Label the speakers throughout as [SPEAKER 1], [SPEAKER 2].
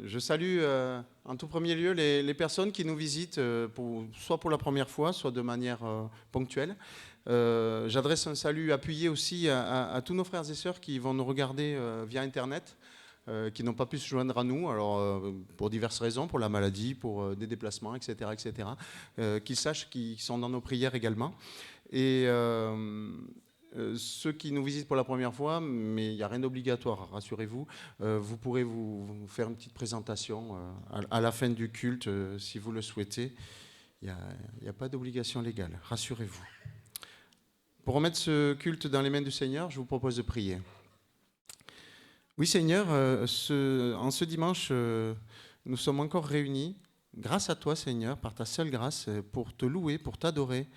[SPEAKER 1] Je salue en tout premier lieu les personnes qui nous visitent, soit pour la première fois, soit de manière ponctuelle. J'adresse un salut appuyé aussi à tous nos frères et sœurs qui vont nous regarder via Internet, qui n'ont pas pu se joindre à nous, alors pour diverses raisons, pour la maladie, pour des déplacements, etc., etc. Qu'ils sachent qu'ils sont dans nos prières également. Et ceux qui nous visitent pour la première fois, mais il n'y a rien d'obligatoire, rassurez-vous, vous pourrez vous faire une petite présentation à la fin du culte, si vous le souhaitez. Il n'y a pas d'obligation légale, rassurez-vous. Pour remettre ce culte dans les mains du Seigneur, je vous propose de prier. Oui Seigneur, en ce dimanche, nous sommes encore réunis, grâce à toi Seigneur, par ta seule grâce, pour te louer, pour t'adorer,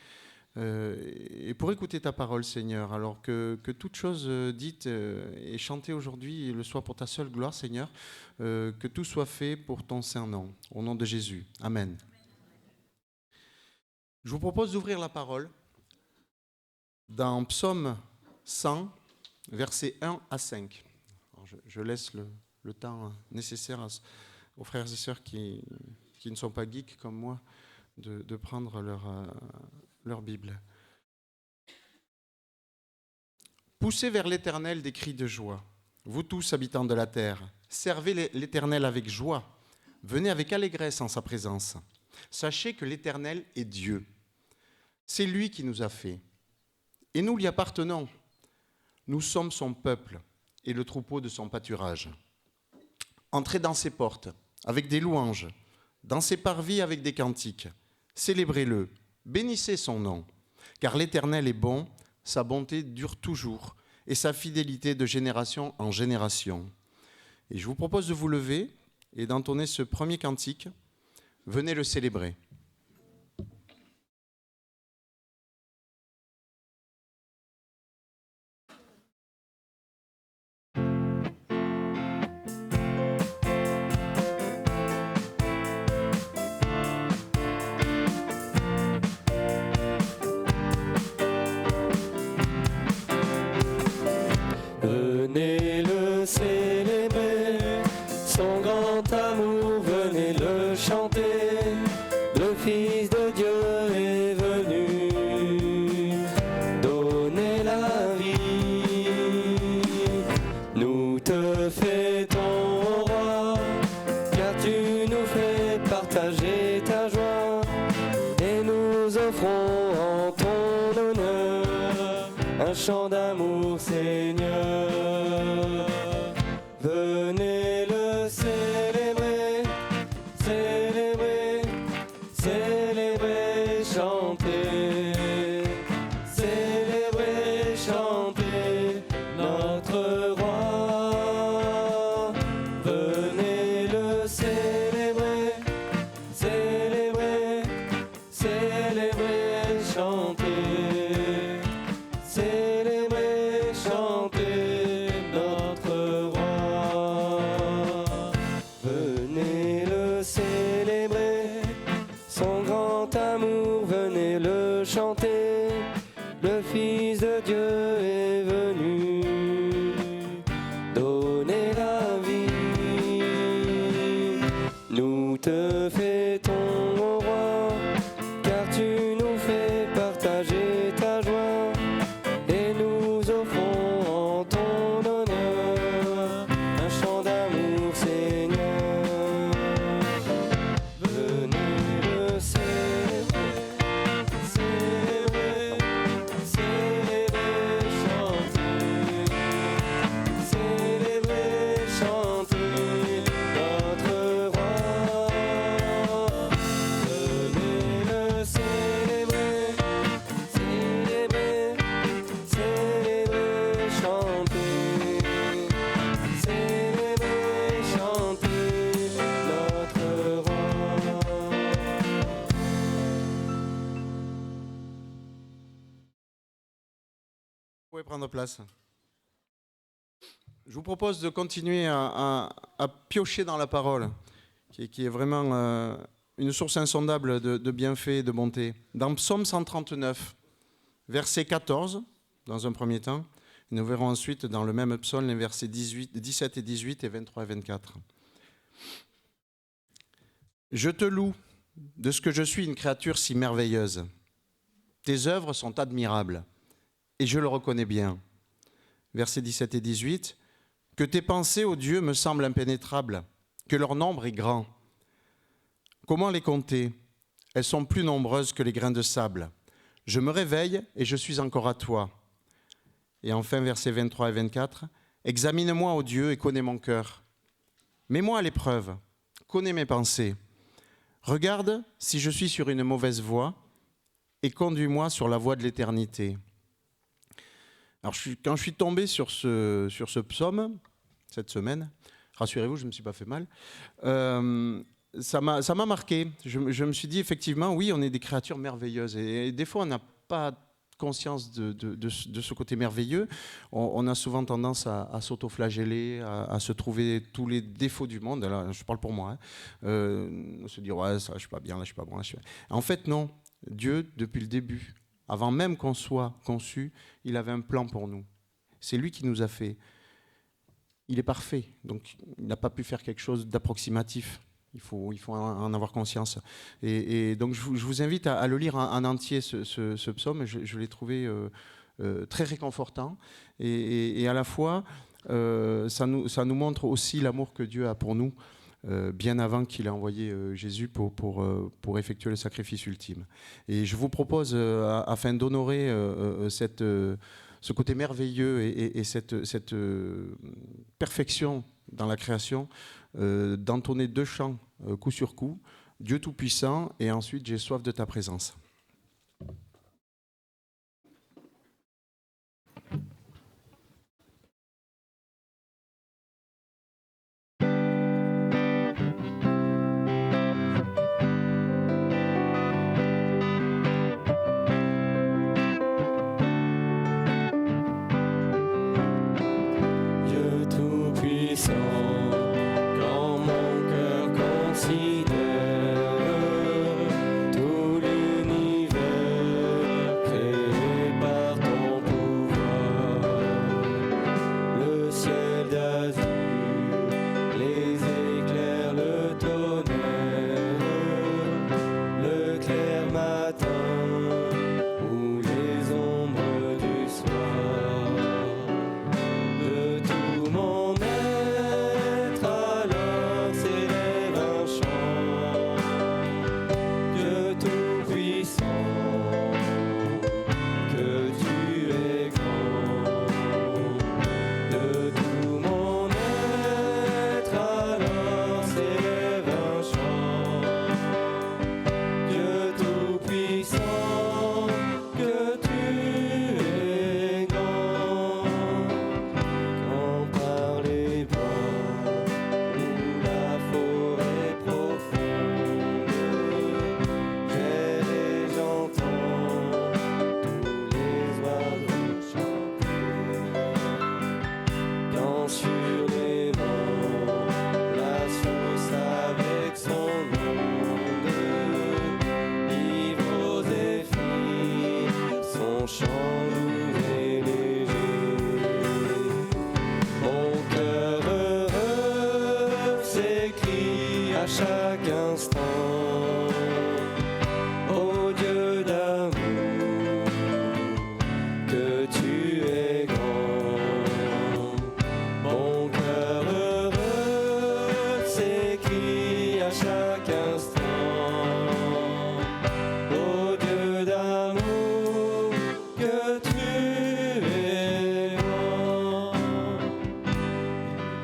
[SPEAKER 1] et pour écouter ta parole, Seigneur, alors que toute chose dite et chantée aujourd'hui le soit pour ta seule gloire, Seigneur, que tout soit fait pour ton saint nom, au nom de Jésus. Amen. Je vous propose d'ouvrir la parole dans Psaume 100, versets 1 à 5. Alors je laisse le temps nécessaire aux frères et sœurs qui ne sont pas geeks comme moi de prendre leur Bible. Poussez vers l'Éternel des cris de joie. Vous tous, habitants de la terre, servez l'Éternel avec joie. Venez avec allégresse en sa présence. Sachez que l'Éternel est Dieu. C'est lui qui nous a fait. Et nous lui appartenons. Nous sommes son peuple et le troupeau de son pâturage. Entrez dans ses portes avec des louanges, dans ses parvis avec des cantiques. Célébrez-le, bénissez son nom. Car l'Éternel est bon, sa bonté dure toujours, et sa fidélité de génération en génération. Et je vous propose de vous lever et d'entonner ce premier cantique. Venez le célébrer.
[SPEAKER 2] Venez le célébrer, son grand amour, venez le chanter. Le Fils de Dieu est venu donner la vie. Nous te fêtons, roi, car tu nous fais partager ta joie. Et nous offrons en ton honneur un chant d'amour, Seigneur. Venez le célébrer, célébrer, célébrer, chanter. Célébrer, chanter notre roi. Venez le célébrer, célébrer, célébrer, chanter. Célébrer, chanter notre roi. Venez le célébrer, son grand amour, venez le chanter. Le Fils de Dieu est venu donner la vie. Nous te fêtons, ô roi, car tu nous fais partager ta joie. Et nous offrons en ton honneur un chant d'amour, Seigneur. Venez le célébrer, célébrer, célébrer, chanter. Célébrer, chanter notre roi. Venez le célébrer, célébrer, célébrer, chanter. Célébrer, chanter notre roi.
[SPEAKER 1] Vous pouvez prendre place. Je vous propose de continuer à piocher dans la parole, qui est vraiment une source insondable de bienfaits et de bonté. Dans Psaume 139, verset 14, dans un premier temps, nous verrons ensuite dans le même psaume les versets 17 et 18 et 23 et 24. Je te loue de ce que je suis une créature si merveilleuse. Tes œuvres sont admirables, et je le reconnais bien. Versets 17 et 18. Que tes pensées, ô Dieu, me semblent impénétrables, que leur nombre est grand. Comment les compter? Elles sont plus nombreuses que les grains de sable. Je me réveille et je suis encore à toi. Et enfin, versets 23 et 24. Examine-moi, ô Dieu, et connais mon cœur. Mets-moi à l'épreuve, connais mes pensées. Regarde si je suis sur une mauvaise voie et conduis-moi sur la voie de l'éternité. Alors, quand je suis tombé sur ce psaume, cette semaine, rassurez-vous, je ne me suis pas fait mal, ça m'a marqué. Je me suis dit, effectivement, oui, on est des créatures merveilleuses. Et des fois, on n'a pas conscience de ce côté merveilleux. On a souvent tendance à s'auto-flageller, à se trouver tous les défauts du monde. Là, je parle pour moi. Se dire, ouais, ça, je ne suis pas bien, là, je ne suis pas bon. En fait, non. Dieu, depuis le début, avant même qu'on soit conçu, il avait un plan pour nous. C'est lui qui nous a fait. Il est parfait, donc il n'a pas pu faire quelque chose d'approximatif. Il faut en avoir conscience. Et donc je vous invite à le lire en entier, ce psaume. Je l'ai trouvé très réconfortant. Et à la fois, ça nous montre aussi l'amour que Dieu a pour nous, bien avant qu'il ait envoyé Jésus pour effectuer le sacrifice ultime. Et je vous propose, afin d'honorer ce côté merveilleux et cette perfection dans la création, d'entonner 2 chants coup sur coup, Dieu Tout-Puissant, et ensuite J'ai soif de ta présence.
[SPEAKER 2] Dieu Tout-Puissant, quand mon cœur considère tout l'univers créé par ton pouvoir, le ciel d'azur, les éclairs, le tonnerre, le clair matin ou les ombres du soir. De tout mon être alors s'élève un chant. Dieu Tout-Puissant, que tu es grand. De tout mon être alors s'élève un chant. Dieu Tout-Puissant, que tu es grand. Quand par les bois ou la forêt profonde, j'erre et j'entends tous les oiseaux chanter. Quand sur les monts, la source avec son onde livre aux zéphyrs son chant doux et léger. Mon cœur heureux s'écrie à chaque instant. Ô Dieu d'amour, que tu es grand. Mon cœur heureux s'écrie à chaque instant. Ô Dieu d'amour, que tu es grand.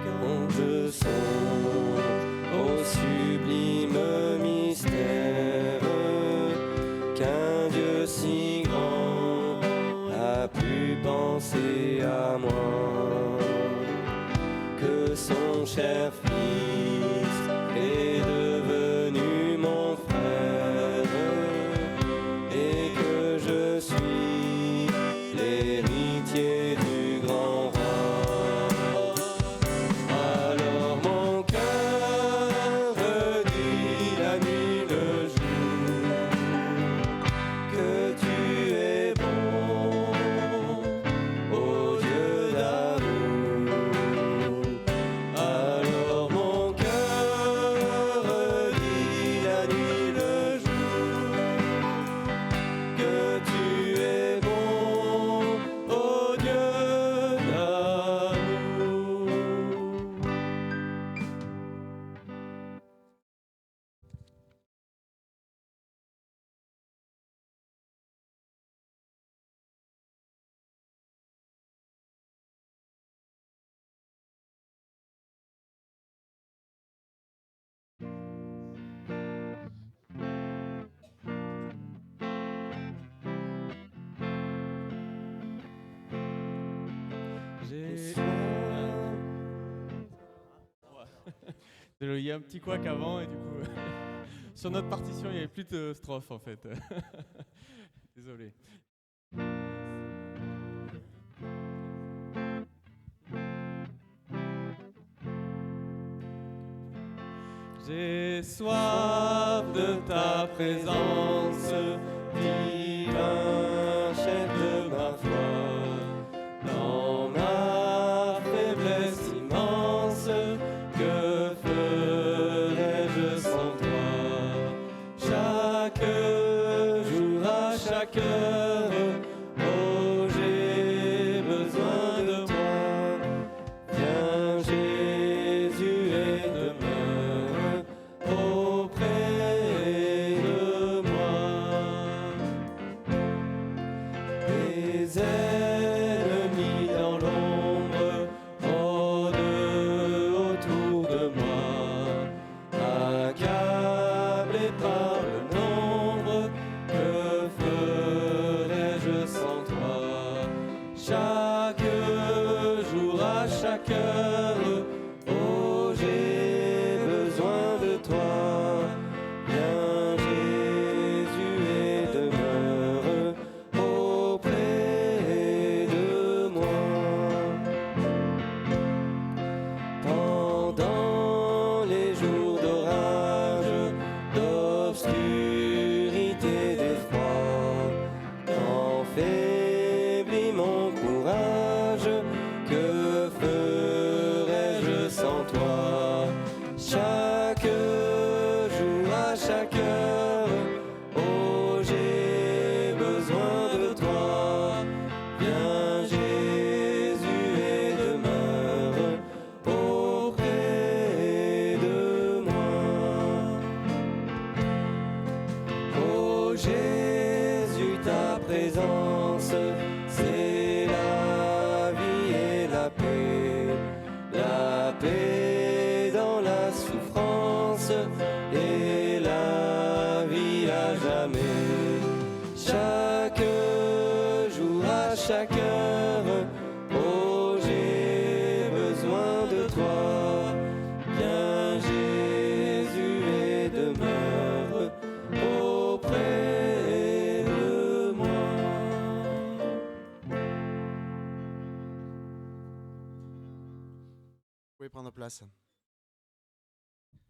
[SPEAKER 2] Quand je songe au sublime mystère qu'un Dieu si grand a pu penser à moi, que son cher Fils est devenu mon frère et que je suis l'héritier du grand roi. Alors mon cœur redit la nuit le jour que tu es bon, ô Dieu d'amour. Alors mon cœur
[SPEAKER 3] Il y a un petit couac avant et du coup, sur notre partition, il n'y avait plus de strophe en fait. Désolé. J'ai soif de ta présence,
[SPEAKER 2] divin chef de ma foi, dans ma faiblesse immense, que ferais-je sans toi? Chaque jour, à chaque heure, oh, j'ai besoin de toi. Viens Jésus et demeure auprès de moi. Les ennemis dans l'ombre rôdent autour de moi, accablés par le nombre, que ferais-je sans toi? Chaque jour, à chaque heure, oh, j'ai besoin de toi. Viens Jésus et demeure auprès de moi. Pendant les jours d'orage, d'obscurité, d'effroi, quand faiblit mon courage, que ferais-je sans toi? Chaque jour, à chaque heure, oh, j'ai besoin de toi. Viens Jésus et demeure auprès de moi. Oh Jésus, ta présence, c'est la vie et la paix dans la souffrance et la vie à jamais. Chaque jour, à chaque heure, oh, j'ai besoin de toi. Viens Jésus et demeure auprès de moi.
[SPEAKER 1] Vous pouvez prendre place.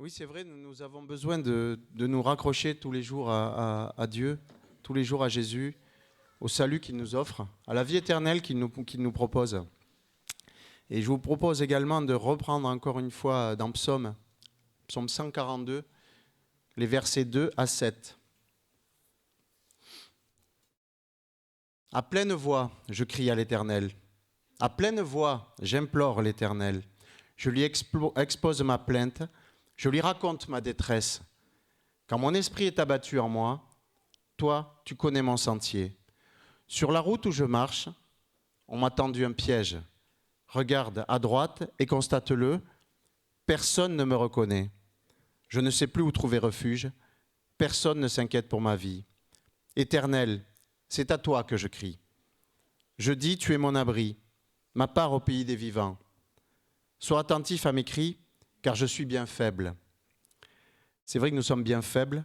[SPEAKER 1] Oui, c'est vrai, nous avons besoin de nous raccrocher tous les jours à Dieu, tous les jours à Jésus, au salut qu'il nous offre, à la vie éternelle qu'il nous propose. Et je vous propose également de reprendre encore une fois dans Psaume 142, les versets 2 à 7. À pleine voix, je crie à l'Éternel. À pleine voix, j'implore l'Éternel. Je lui expose ma plainte, je lui raconte ma détresse. Quand mon esprit est abattu en moi, toi, tu connais mon sentier. Sur la route où je marche, on m'a tendu un piège. Regarde à droite et constate-le, personne ne me reconnaît. Je ne sais plus où trouver refuge, personne ne s'inquiète pour ma vie. Éternel, c'est à toi que je crie. Je dis, tu es mon abri, ma part au pays des vivants. Sois attentif à mes cris, car je suis bien faible. C'est vrai que nous sommes bien faibles,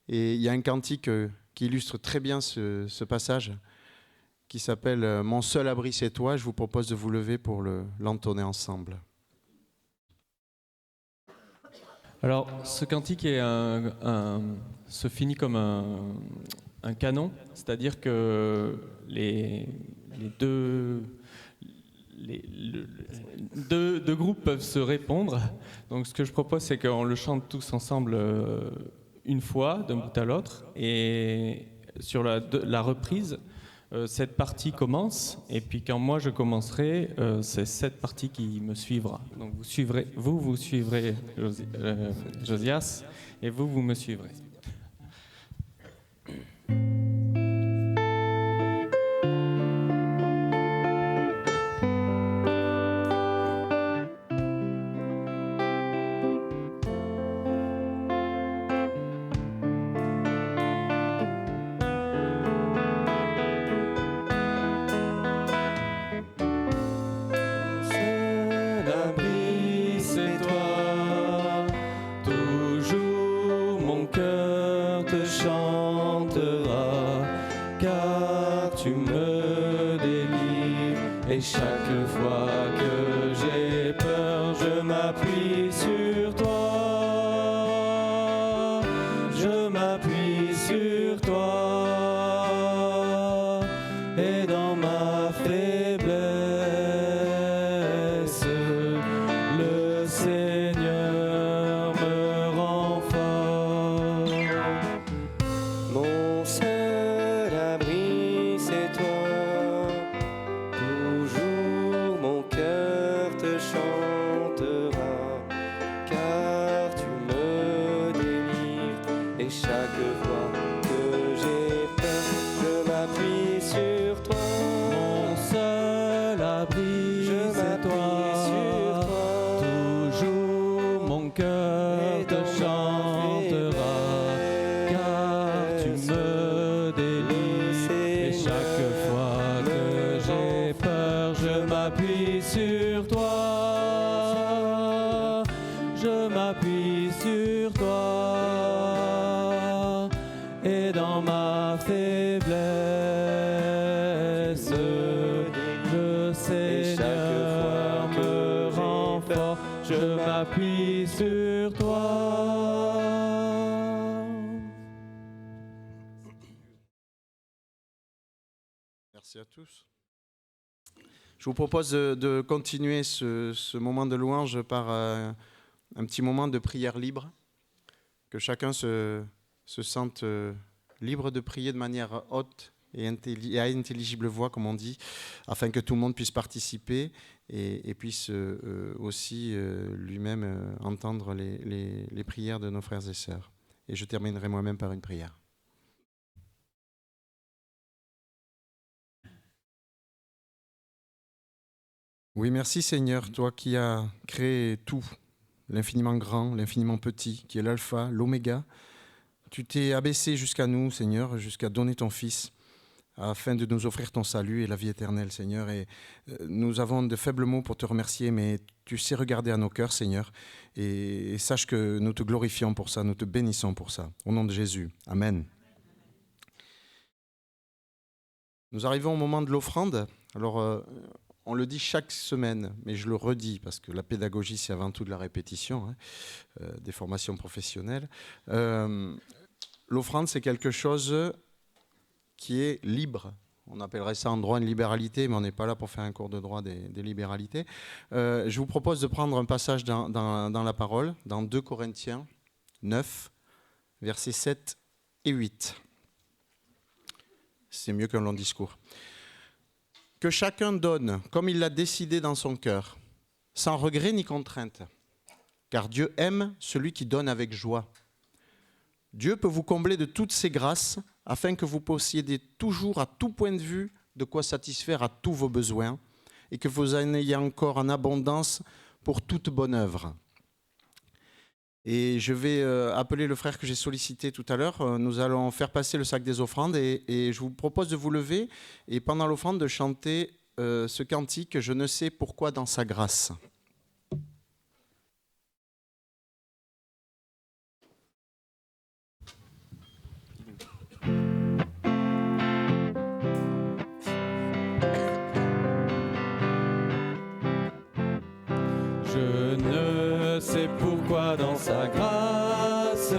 [SPEAKER 1] et il y a un cantique qui illustre très bien ce passage, qui s'appelle « Mon seul abri, c'est toi ». Je vous propose de vous lever pour l'entonner ensemble.
[SPEAKER 3] Alors, ce cantique se finit comme un canon, c'est-à-dire que les deux groupes peuvent se répondre. Donc, ce que je propose, c'est qu'on le chante tous ensemble une fois, d'un bout à l'autre, et sur la reprise, cette partie commence, et puis quand moi je commencerai, c'est cette partie qui me suivra. Donc vous suivrez Josias, et vous me suivrez.
[SPEAKER 2] m'appuie sur toi. Je m'appuie sur toi. Et dans ma faiblesse, le Seigneur me rend fort. Mon seul abri, c'est toi. Toujours mon cœur te chantera, car tu me délivres. Et chaque fois que j'ai peur, je m'appuie sur toi. Mon seul abri, c'est toi. Toujours mon cœur te chantera, car tu me délivres. Et chaque fois que j'ai peur, je m'appuie sur toi. Je m'appuie sur toi. Et dans ma faiblesse, le Seigneur me rend fort. Je m'appuie sur toi.
[SPEAKER 1] Merci à tous. Je vous propose de continuer ce moment de louange par un petit moment de prière libre, que chacun se sente libre de prier de manière haute et à intelligible voix, comme on dit, afin que tout le monde puisse participer et puisse aussi lui-même entendre les prières de nos frères et sœurs. Et je terminerai moi-même par une prière. Oui, merci Seigneur, toi qui as créé tout, l'infiniment grand, l'infiniment petit, qui est l'alpha, l'oméga. Tu t'es abaissé jusqu'à nous, Seigneur, jusqu'à donner ton Fils, afin de nous offrir ton salut et la vie éternelle, Seigneur. Et nous avons de faibles mots pour te remercier, mais tu sais regarder à nos cœurs, Seigneur. Et sache que nous te glorifions pour ça, nous te bénissons pour ça. Au nom de Jésus. Amen. Nous arrivons au moment de l'offrande. Alors, on le dit chaque semaine, mais je le redis parce que la pédagogie, c'est avant tout de la répétition, des formations professionnelles. L'offrande, c'est quelque chose qui est libre. On appellerait ça en droit une libéralité, mais on n'est pas là pour faire un cours de droit des libéralités. Je vous propose de prendre un passage dans la parole, dans 2 Corinthiens 9, versets 7 et 8. C'est mieux qu'un long discours. Que chacun donne comme il l'a décidé dans son cœur, sans regret ni contrainte, car Dieu aime celui qui donne avec joie. Dieu peut vous combler de toutes ses grâces, afin que vous possédiez toujours à tout point de vue de quoi satisfaire à tous vos besoins, et que vous en ayez encore en abondance pour toute bonne œuvre. Et je vais appeler le frère que j'ai sollicité tout à l'heure. Nous allons faire passer le sac des offrandes et je vous propose de vous lever et pendant l'offrande de chanter ce cantique « Je ne sais pourquoi dans sa grâce ».
[SPEAKER 2] Je ne sais pourquoi dans sa grâce,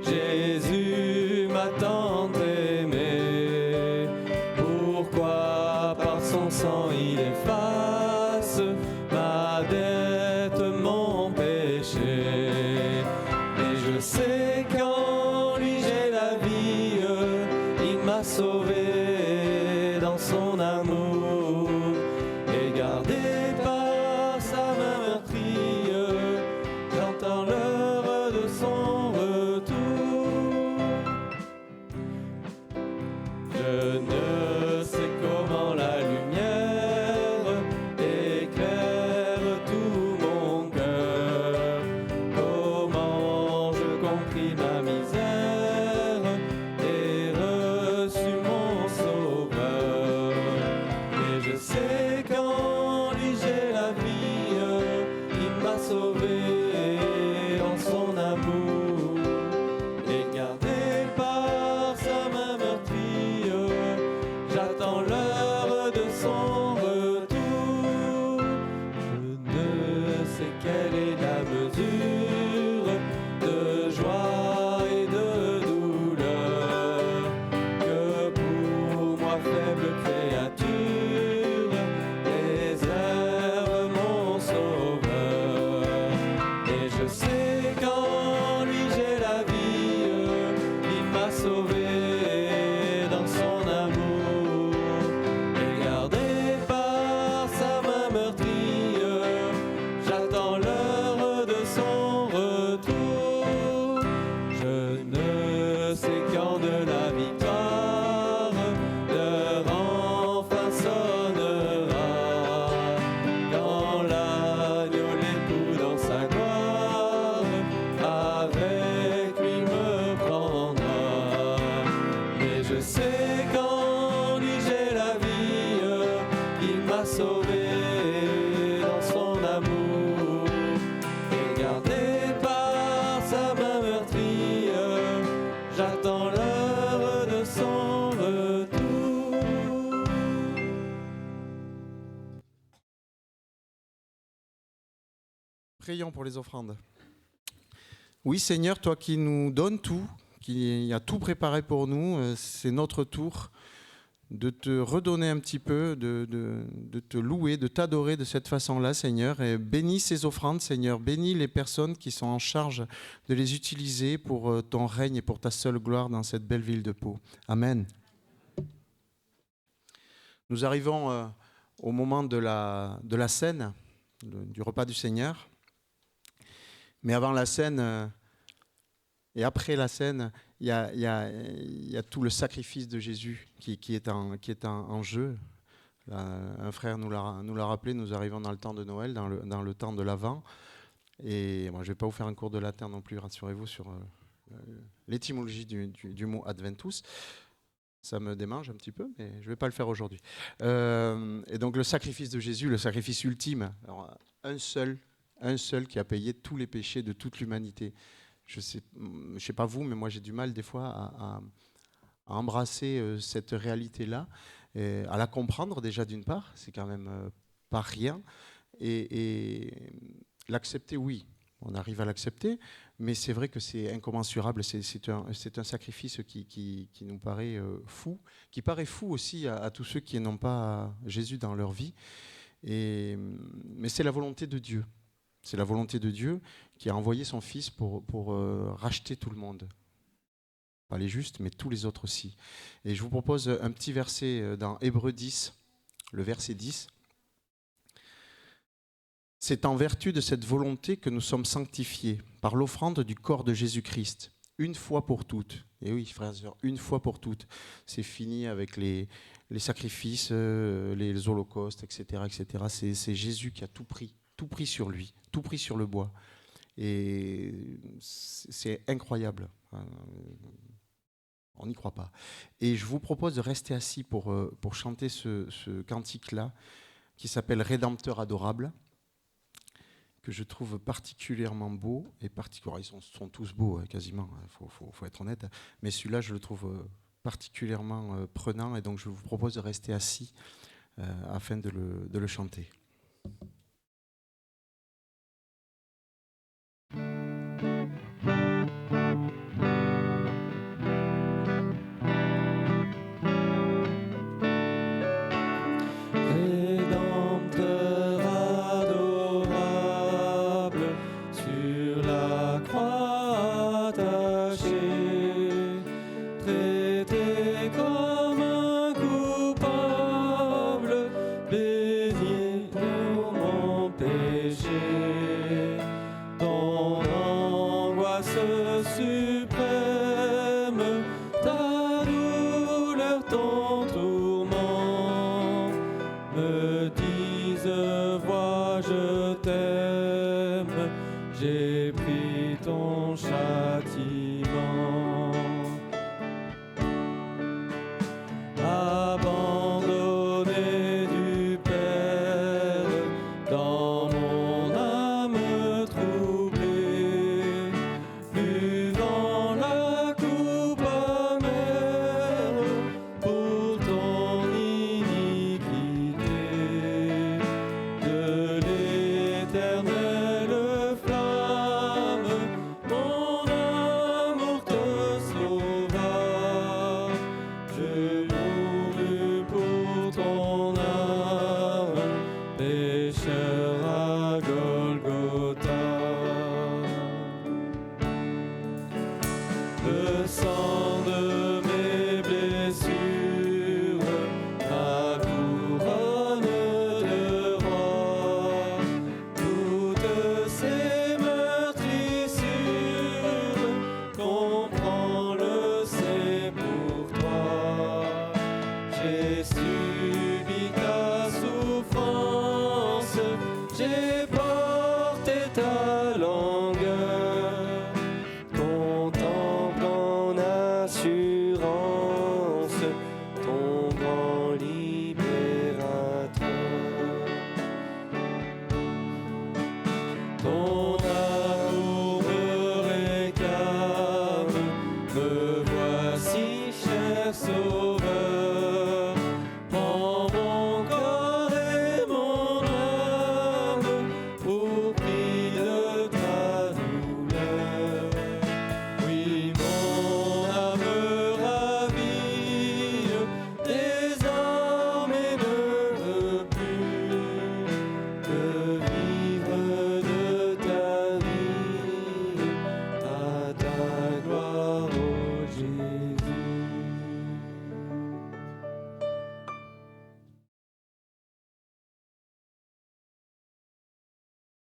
[SPEAKER 2] Jésus m'a tant aimé. Pourquoi par son sang il efface ma dette, mon péché. Et je sais qu'en lui j'ai la vie, il m'a sauvé dans son amour et gardé par sa main meurtrie. J'entends l'heure de son
[SPEAKER 1] Prions pour les offrandes. Oui, Seigneur, toi qui nous donnes tout, qui a tout préparé pour nous, c'est notre tour de te redonner un petit peu, de te louer, de t'adorer de cette façon-là, Seigneur. Et bénis ces offrandes, Seigneur. Bénis les personnes qui sont en charge de les utiliser pour ton règne et pour ta seule gloire dans cette belle ville de Pau. Amen. Nous arrivons au moment de la scène, du repas du Seigneur. Mais avant la scène et après la scène, il y a tout le sacrifice de Jésus qui est en jeu. Là, un frère nous l'a rappelé, nous arrivons dans le temps de Noël, dans le temps de l'Avent. Et moi, je ne vais pas vous faire un cours de latin non plus, rassurez-vous, sur l'étymologie du mot Adventus. Ça me démange un petit peu, mais je ne vais pas le faire aujourd'hui. Et donc le sacrifice de Jésus, le sacrifice ultime, alors, un seul qui a payé tous les péchés de toute l'humanité. Je sais pas vous, mais moi j'ai du mal des fois à embrasser cette réalité-là, à la comprendre déjà d'une part, c'est quand même pas rien, et l'accepter, oui, on arrive à l'accepter, mais c'est vrai que c'est incommensurable, c'est un sacrifice qui nous paraît fou, qui paraît fou aussi à tous ceux qui n'ont pas Jésus dans leur vie, mais c'est la volonté de Dieu. C'est la volonté de Dieu qui a envoyé son Fils pour racheter tout le monde. Pas les justes, mais tous les autres aussi. Et je vous propose un petit verset dans Hébreux 10, le verset 10. C'est en vertu de cette volonté que nous sommes sanctifiés par l'offrande du corps de Jésus-Christ, une fois pour toutes. Et oui, frères et sœurs, une fois pour toutes. C'est fini avec les sacrifices, les holocaustes, etc. etc. C'est Jésus qui a tout pris sur lui, tout pris sur le bois. Et c'est incroyable. On n'y croit pas. Et je vous propose de rester assis pour chanter ce cantique-là, qui s'appelle « Rédempteur adorable », que je trouve particulièrement beau. Et ils sont tous beaux, quasiment, il faut être honnête. Mais celui-là, je le trouve particulièrement prenant. Et donc, je vous propose de rester assis afin de le chanter.
[SPEAKER 2] De l'éternelle flamme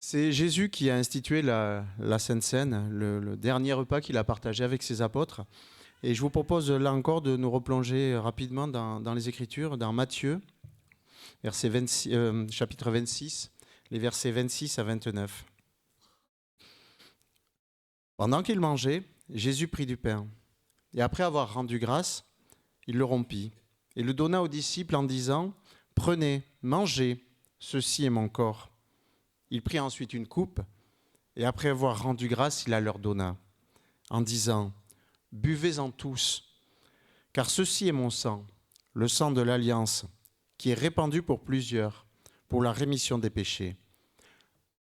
[SPEAKER 1] C'est Jésus qui a institué la Sainte Seine, le dernier repas qu'il a partagé avec ses apôtres. Et je vous propose là encore de nous replonger rapidement dans les Écritures, dans Matthieu, chapitre 26, les versets 26 à 29. Pendant qu'il mangeait, Jésus prit du pain, et après avoir rendu grâce, il le rompit, et le donna aux disciples en disant : « Prenez, mangez, ceci est mon corps. » Il prit ensuite une coupe, et après avoir rendu grâce, il la leur donna, en disant : « Buvez-en tous, car ceci est mon sang, le sang de l'alliance, qui est répandu pour plusieurs, pour la rémission des péchés.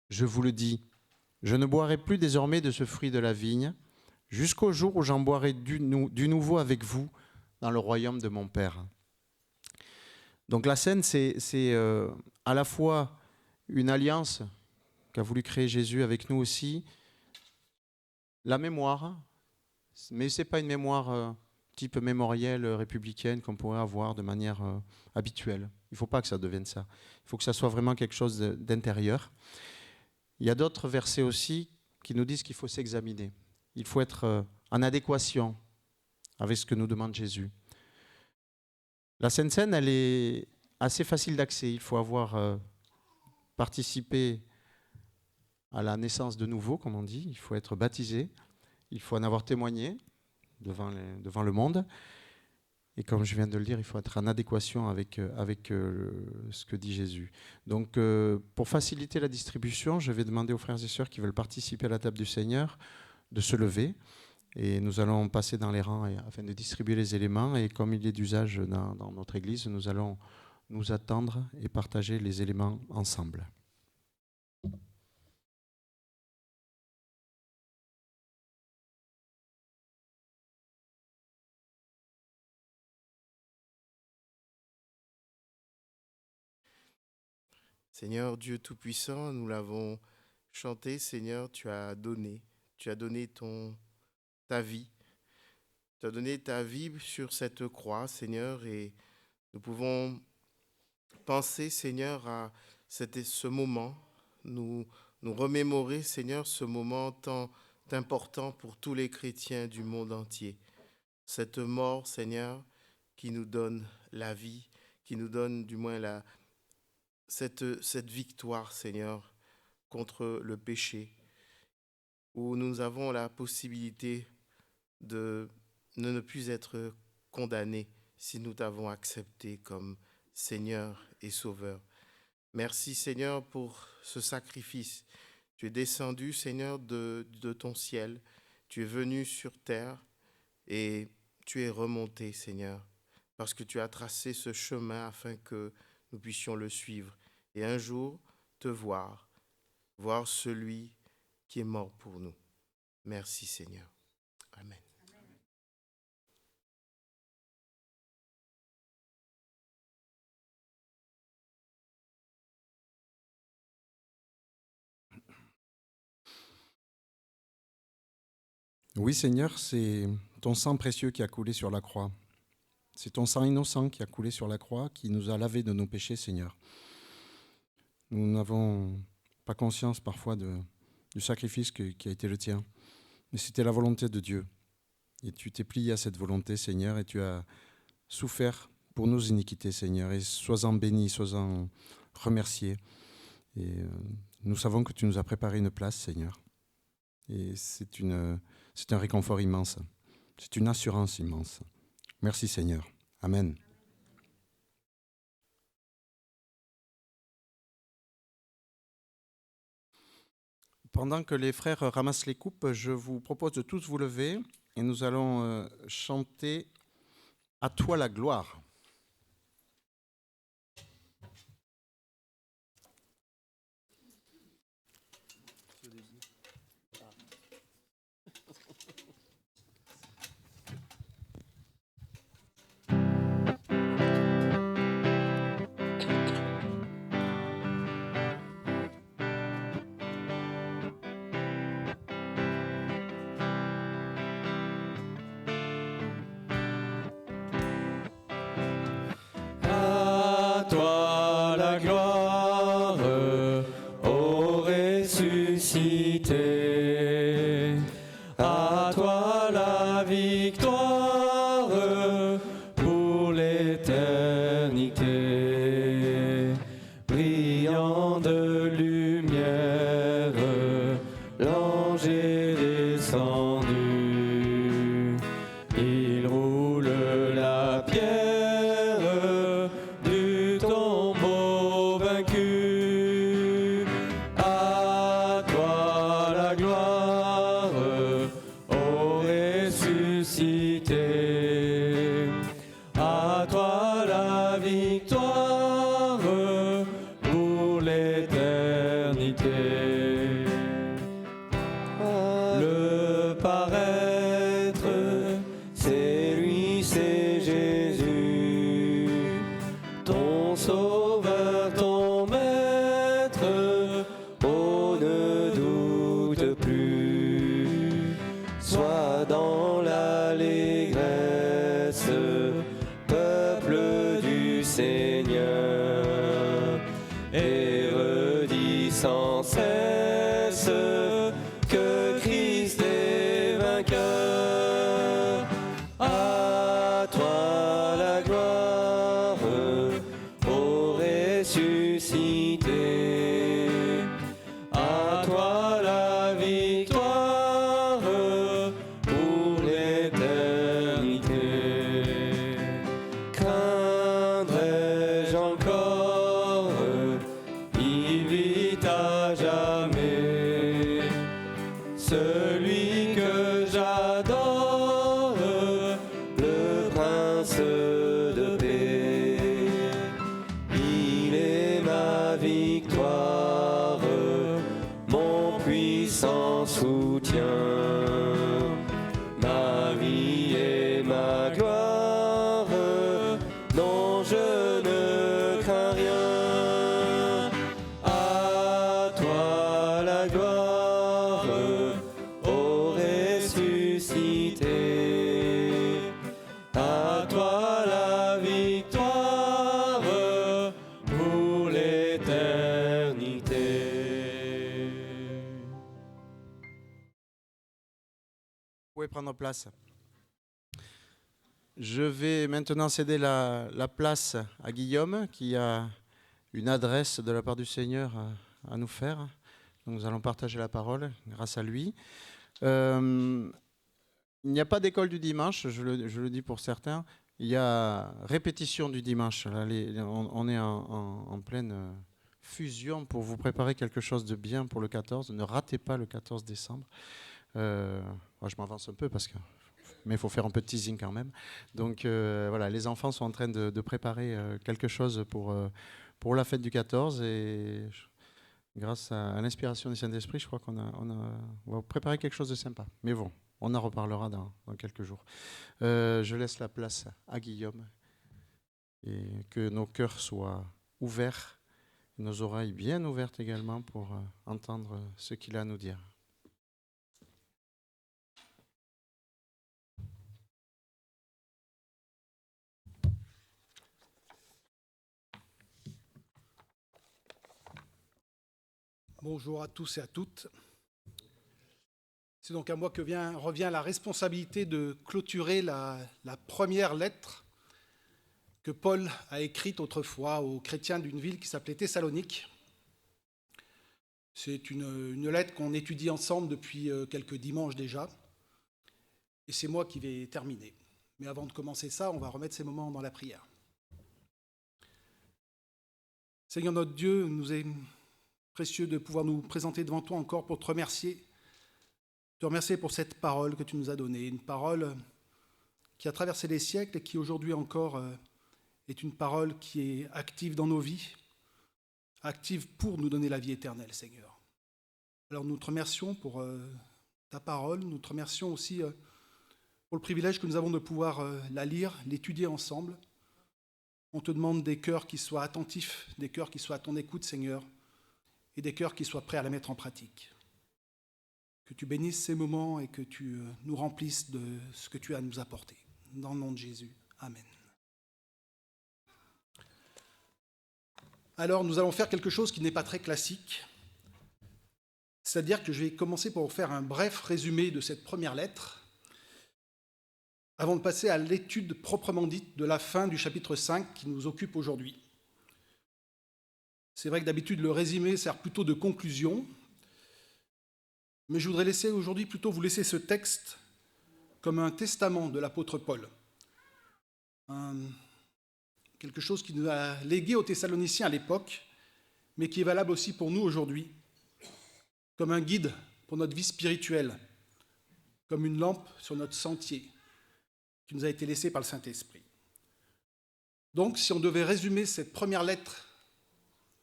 [SPEAKER 1] Je vous le dis, je ne boirai plus désormais de ce fruit de la vigne, jusqu'au jour où j'en boirai du nouveau avec vous dans le royaume de mon Père. » Donc la Seine, c'est à la fois une alliance qu'a voulu créer Jésus avec nous aussi, la mémoire, mais ce n'est pas une mémoire type mémorielle républicaine qu'on pourrait avoir de manière habituelle. Il ne faut pas que ça devienne ça. Il faut que ça soit vraiment quelque chose d'intérieur. Il y a d'autres versets aussi qui nous disent qu'il faut s'examiner. Il faut être en adéquation avec ce que nous demande Jésus. La Sainte Seine, elle est assez facile d'accès. Il faut avoir participé à la naissance de nouveau, comme on dit. Il faut être baptisé. Il faut en avoir témoigné devant le monde. Et comme je viens de le dire, il faut être en adéquation avec ce que dit Jésus. Donc, pour faciliter la distribution, je vais demander aux frères et sœurs qui veulent participer à la table du Seigneur de se lever. Et nous allons passer dans les rangs afin de distribuer les éléments. Et comme il est d'usage dans notre Église, nous allons nous attendre et partager les éléments ensemble.
[SPEAKER 4] Seigneur Dieu Tout-Puissant, nous l'avons chanté, Seigneur, tu as donné ta vie. Tu as donné ta vie sur cette croix, Seigneur, et nous pouvons penser, Seigneur, à ce moment, nous remémorer, Seigneur, ce moment tant important pour tous les chrétiens du monde entier. Cette mort, Seigneur, qui nous donne la vie, qui nous donne du moins cette victoire, Seigneur, contre le péché, où nous avons la possibilité de ne plus être condamnés si nous t'avons accepté comme Seigneur et Sauveur. Merci, Seigneur, pour ce sacrifice. Tu es descendu, Seigneur, de ton ciel. Tu es venu sur terre et tu es remonté, Seigneur, parce que tu as tracé ce chemin afin que nous puissions le suivre et un jour te voir celui qui est mort pour nous. Merci, Seigneur. Amen.
[SPEAKER 1] Oui, Seigneur, c'est ton sang précieux qui a coulé sur la croix. C'est ton sang innocent qui a coulé sur la croix, qui nous a lavés de nos péchés, Seigneur. Nous n'avons pas conscience parfois du sacrifice qui a été le tien, mais c'était la volonté de Dieu. Et tu t'es plié à cette volonté, Seigneur, et tu as souffert pour nos iniquités, Seigneur. Et sois-en béni, sois-en remercié. Et nous savons que tu nous as préparé une place, Seigneur. Et c'est un réconfort immense. C'est une assurance immense. Merci, Seigneur. Amen. Pendant que les frères ramassent les coupes, je vous propose de tous vous lever et nous allons chanter « À toi la gloire ».
[SPEAKER 2] À toi la victoire pour l'éternité. Brillant de lumière, l'ange est descendu. Il roule la pierre du tombeau vaincu. À toi la gloire, ô ressuscité. À toi la victoire pour l'éternité. Le paraître, c'est lui, c'est Jésus, ton sauveur, ton maître. Oh, ne doute plus, sois dans l'allégresse, peuple du Seigneur, et redis sans cesse que Christ est vainqueur. À toi la gloire, ô ressuscité. À toi la victoire pour l'éternité. Craindrai-je encore? Il vit à jamais. Celui que j'adore, le prince de paix. Il est ma victoire, mon puissant soutien. Ma vie et ma gloire, non, je ne crains rien. À toi la gloire, ô ressuscité. À toi la victoire pour l'éternité.
[SPEAKER 1] Vous pouvez prendre place. Je vais maintenant céder la place à Guillaume, qui a une adresse de la part du Seigneur à nous faire. Donc nous allons partager la parole grâce à lui. Il n'y a pas d'école du dimanche, je le dis pour certains. Il y a répétition du dimanche. Là, on est en pleine fusion pour vous préparer quelque chose de bien pour le 14. Ne ratez pas le 14 décembre. Moi, je m'avance un peu mais il faut faire un peu de teasing quand même. Donc voilà, les enfants sont en train de préparer quelque chose pour la fête du 14 et grâce à l'inspiration du Saint-Esprit, je crois qu'on va préparer quelque chose de sympa. Mais bon, on en reparlera dans quelques jours. Je laisse la place à Guillaume et que nos cœurs soient ouverts, nos oreilles bien ouvertes également pour entendre ce qu'il a à nous dire.
[SPEAKER 5] Bonjour à tous et à toutes. C'est donc à moi que revient la responsabilité de clôturer la première lettre que Paul a écrite autrefois aux chrétiens d'une ville qui s'appelait Thessalonique. C'est une lettre qu'on étudie ensemble depuis quelques dimanches déjà. Et c'est moi qui vais terminer. Mais avant de commencer ça, on va remettre ces moments dans la prière. Seigneur notre Dieu, nous est précieux de pouvoir nous présenter devant toi encore pour te remercier pour cette parole que tu nous as donnée, une parole qui a traversé les siècles et qui aujourd'hui encore est une parole qui est active dans nos vies, active pour nous donner la vie éternelle, Seigneur. Alors nous te remercions pour ta parole, nous te remercions aussi pour le privilège que nous avons de pouvoir la lire, l'étudier ensemble. On te demande des cœurs qui soient attentifs, des cœurs qui soient à ton écoute, Seigneur, et des cœurs qui soient prêts à la mettre en pratique. Que tu bénisses ces moments et que tu nous remplisses de ce que tu as à nous apporter. Dans le nom de Jésus. Amen. Alors, nous allons faire quelque chose qui n'est pas très classique. C'est-à-dire que je vais commencer par vous faire un bref résumé de cette première lettre, avant de passer à l'étude proprement dite de la fin du chapitre 5 qui nous occupe aujourd'hui. C'est vrai que d'habitude, le résumé sert plutôt de conclusion, mais je voudrais laisser aujourd'hui plutôt vous laisser ce texte comme un testament de l'apôtre Paul. Quelque chose qui nous a légué aux Thessaloniciens à l'époque, mais qui est valable aussi pour nous aujourd'hui, comme un guide pour notre vie spirituelle, comme une lampe sur notre sentier, qui nous a été laissée par le Saint-Esprit. Donc, si on devait résumer cette première lettre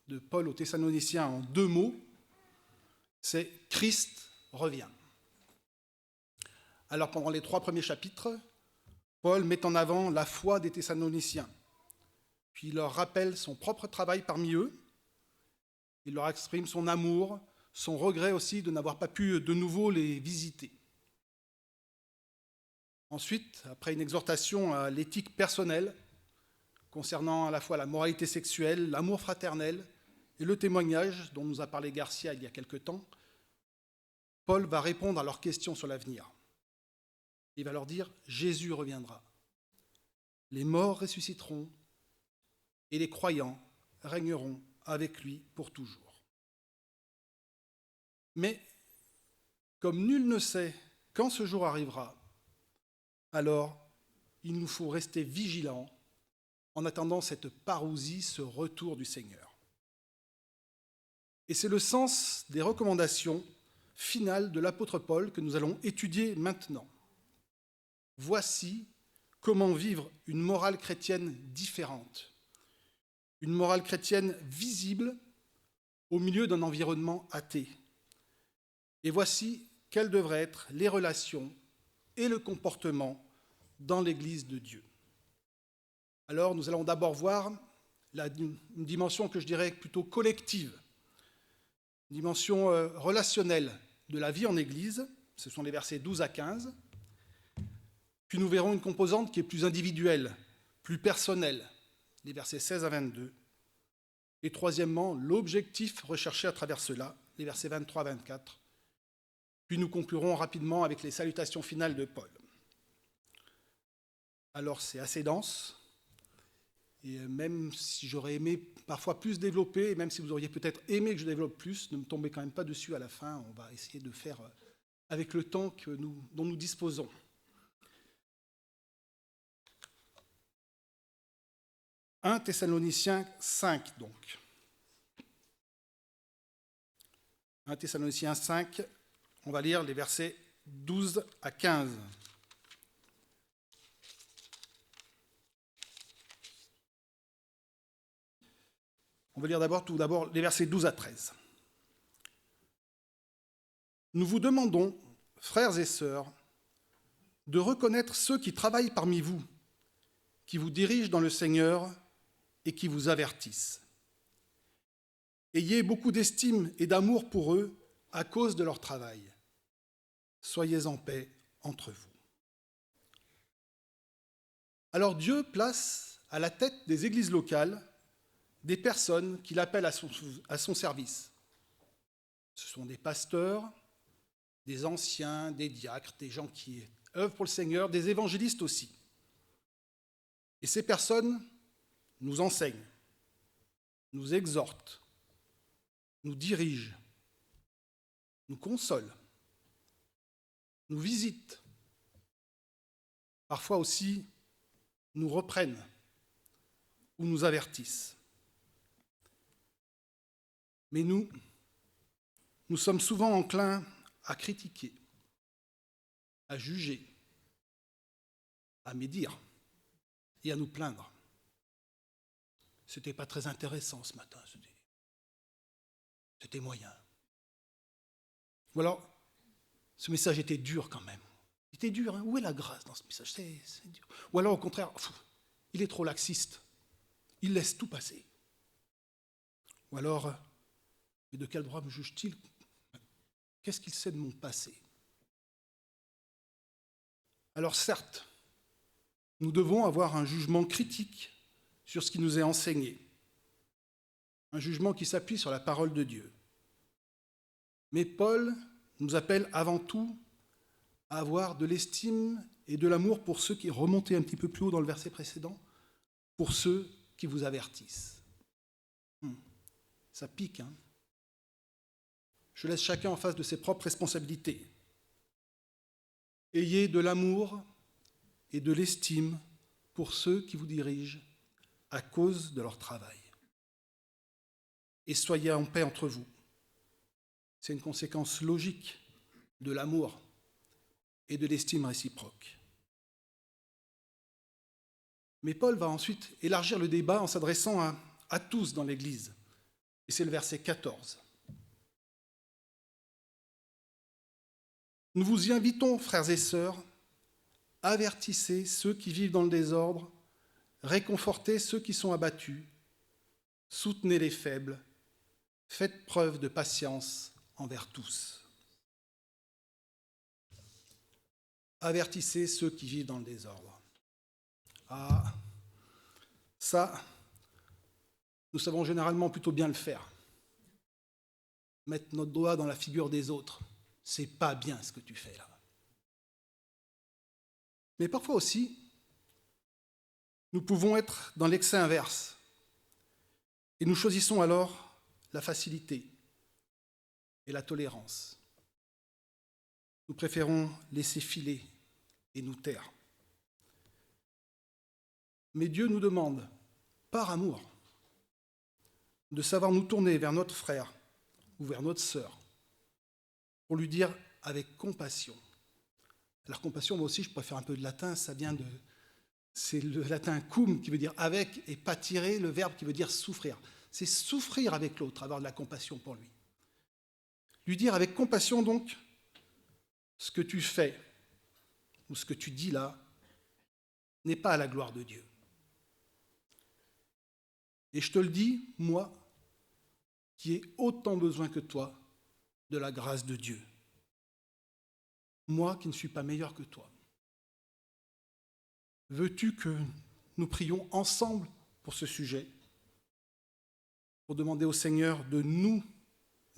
[SPEAKER 5] de Paul aux Thessaloniciens en 2 mots, c'est « Christ revient ». Alors, pendant les 3 premiers chapitres, Paul met en avant la foi des Thessaloniciens, puis il leur rappelle son propre travail parmi eux, il leur exprime son amour, son regret aussi de n'avoir pas pu de nouveau les visiter. Ensuite, après une exhortation à l'éthique personnelle, concernant à la fois la moralité sexuelle, l'amour fraternel et le témoignage dont nous a parlé Garcia il y a quelque temps, Paul va répondre à leurs questions sur l'avenir. Il va leur dire « Jésus reviendra. Les morts ressusciteront et les croyants régneront avec lui pour toujours. » Mais, comme nul ne sait quand ce jour arrivera, alors il nous faut rester vigilants en attendant cette parousie, ce retour du Seigneur. Et c'est le sens des recommandations finales de l'apôtre Paul que nous allons étudier maintenant. Voici comment vivre une morale chrétienne différente, une morale chrétienne visible au milieu d'un environnement athée. Et voici quelles devraient être les relations et le comportement dans l'Église de Dieu. Alors, nous allons d'abord voir une dimension que je dirais plutôt collective, une dimension relationnelle de la vie en Église, ce sont les versets 12 à 15. Puis nous verrons une composante qui est plus individuelle, plus personnelle, les versets 16 à 22. Et troisièmement, l'objectif recherché à travers cela, les versets 23 à 24. Puis nous conclurons rapidement avec les salutations finales de Paul. Alors c'est assez dense, et même si j'aurais aimé parfois plus développer, et même si vous auriez peut-être aimé que je développe plus, ne me tombez quand même pas dessus à la fin, on va essayer de faire avec le temps dont nous disposons. « 1 Thessaloniciens 5, donc. 1 Thessaloniciens 5, on va lire les versets 12 à 15. On va lire tout d'abord les versets 12 à 13. Nous vous demandons, frères et sœurs, de reconnaître ceux qui travaillent parmi vous, qui vous dirigent dans le Seigneur et qui vous avertissent. Ayez beaucoup d'estime et d'amour pour eux à cause de leur travail. Soyez en paix entre vous. Alors Dieu place à la tête des églises locales des personnes qu'il appelle à son service. Ce sont des pasteurs, des anciens, des diacres, des gens qui œuvrent pour le Seigneur, des évangélistes aussi. Et ces personnes nous enseignent, nous exhortent, nous dirigent, nous consolent, nous visitent, parfois aussi nous reprennent ou nous avertissent. Mais nous sommes souvent enclins à critiquer, à juger, à médire et à nous plaindre. C'était pas très intéressant ce matin, c'était moyen. Ou alors, ce message était dur quand même. Il était dur, hein? Où est la grâce dans ce message? C'est dur. Ou alors, au contraire, il est trop laxiste. Il laisse tout passer. Ou alors, mais de quel droit me juge-t-il? Qu'est-ce qu'il sait de mon passé? Alors certes, nous devons avoir un jugement critique sur ce qui nous est enseigné, un jugement qui s'appuie sur la parole de Dieu. Mais Paul nous appelle avant tout à avoir de l'estime et de l'amour pour ceux qui remontaient un petit peu plus haut dans le verset précédent, pour ceux qui vous avertissent. Ça pique, hein? Je laisse chacun en face de ses propres responsabilités. Ayez de l'amour et de l'estime pour ceux qui vous dirigent à cause de leur travail. Et soyez en paix entre vous. C'est une conséquence logique de l'amour et de l'estime réciproque. Mais Paul va ensuite élargir le débat en s'adressant à tous dans l'Église. Et c'est le verset 14. Nous vous y invitons, frères et sœurs, avertissez ceux qui vivent dans le désordre, réconfortez ceux qui sont abattus, soutenez les faibles, faites preuve de patience envers tous. Avertissez ceux qui vivent dans le désordre. Ah, ça, nous savons généralement plutôt bien le faire. Mettre notre doigt dans la figure des autres, c'est pas bien ce que tu fais là. Mais parfois aussi, nous pouvons être dans l'excès inverse. Et nous choisissons alors la facilité et la tolérance. Nous préférons laisser filer et nous taire. Mais Dieu nous demande, par amour, de savoir nous tourner vers notre frère ou vers notre sœur pour lui dire avec compassion. Alors compassion, moi aussi, je préfère un peu de latin, ça vient de... C'est le latin cum qui veut dire avec et pâtirer, le verbe qui veut dire souffrir. C'est souffrir avec l'autre, avoir de la compassion pour lui. Lui dire avec compassion donc, ce que tu fais ou ce que tu dis là n'est pas à la gloire de Dieu. Et je te le dis, moi, qui ai autant besoin que toi de la grâce de Dieu. Moi qui ne suis pas meilleur que toi. Veux-tu que nous prions ensemble pour ce sujet, pour demander au Seigneur de nous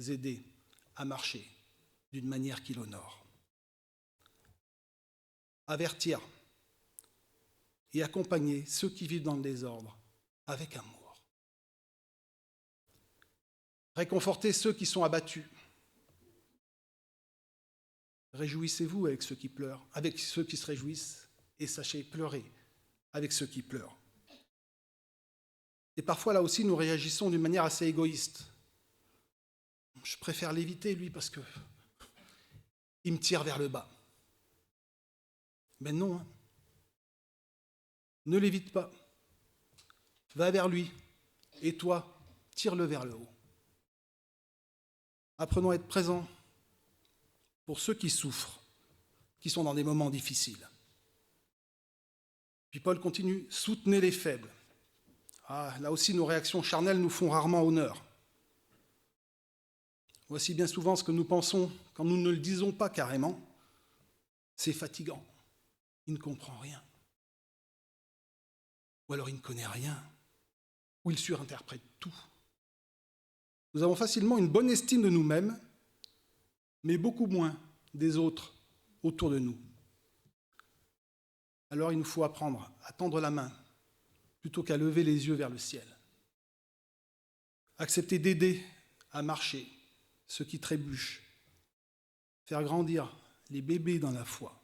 [SPEAKER 5] aider à marcher d'une manière qui l'honore? Avertir et accompagner ceux qui vivent dans le désordre avec amour. Réconforter ceux qui sont abattus. Réjouissez-vous avec ceux qui pleurent, avec ceux qui se réjouissent, et sachez pleurer avec ceux qui pleurent. Et parfois, là aussi, nous réagissons d'une manière assez égoïste. Je préfère l'éviter, lui, parce que il me tire vers le bas. Mais non, hein. Ne l'évite pas. Va vers lui, et toi, tire-le vers le haut. Apprenons à être présents pour ceux qui souffrent, qui sont dans des moments difficiles. Puis Paul continue, soutenez les faibles. Ah, là aussi, nos réactions charnelles nous font rarement honneur. Voici bien souvent ce que nous pensons quand nous ne le disons pas carrément. C'est fatigant. Il ne comprend rien. Ou alors il ne connaît rien. Ou il surinterprète tout. Nous avons facilement une bonne estime de nous-mêmes, mais beaucoup moins des autres autour de nous. Alors il nous faut apprendre à tendre la main plutôt qu'à lever les yeux vers le ciel. Accepter d'aider à marcher ceux qui trébuchent. Faire grandir les bébés dans la foi.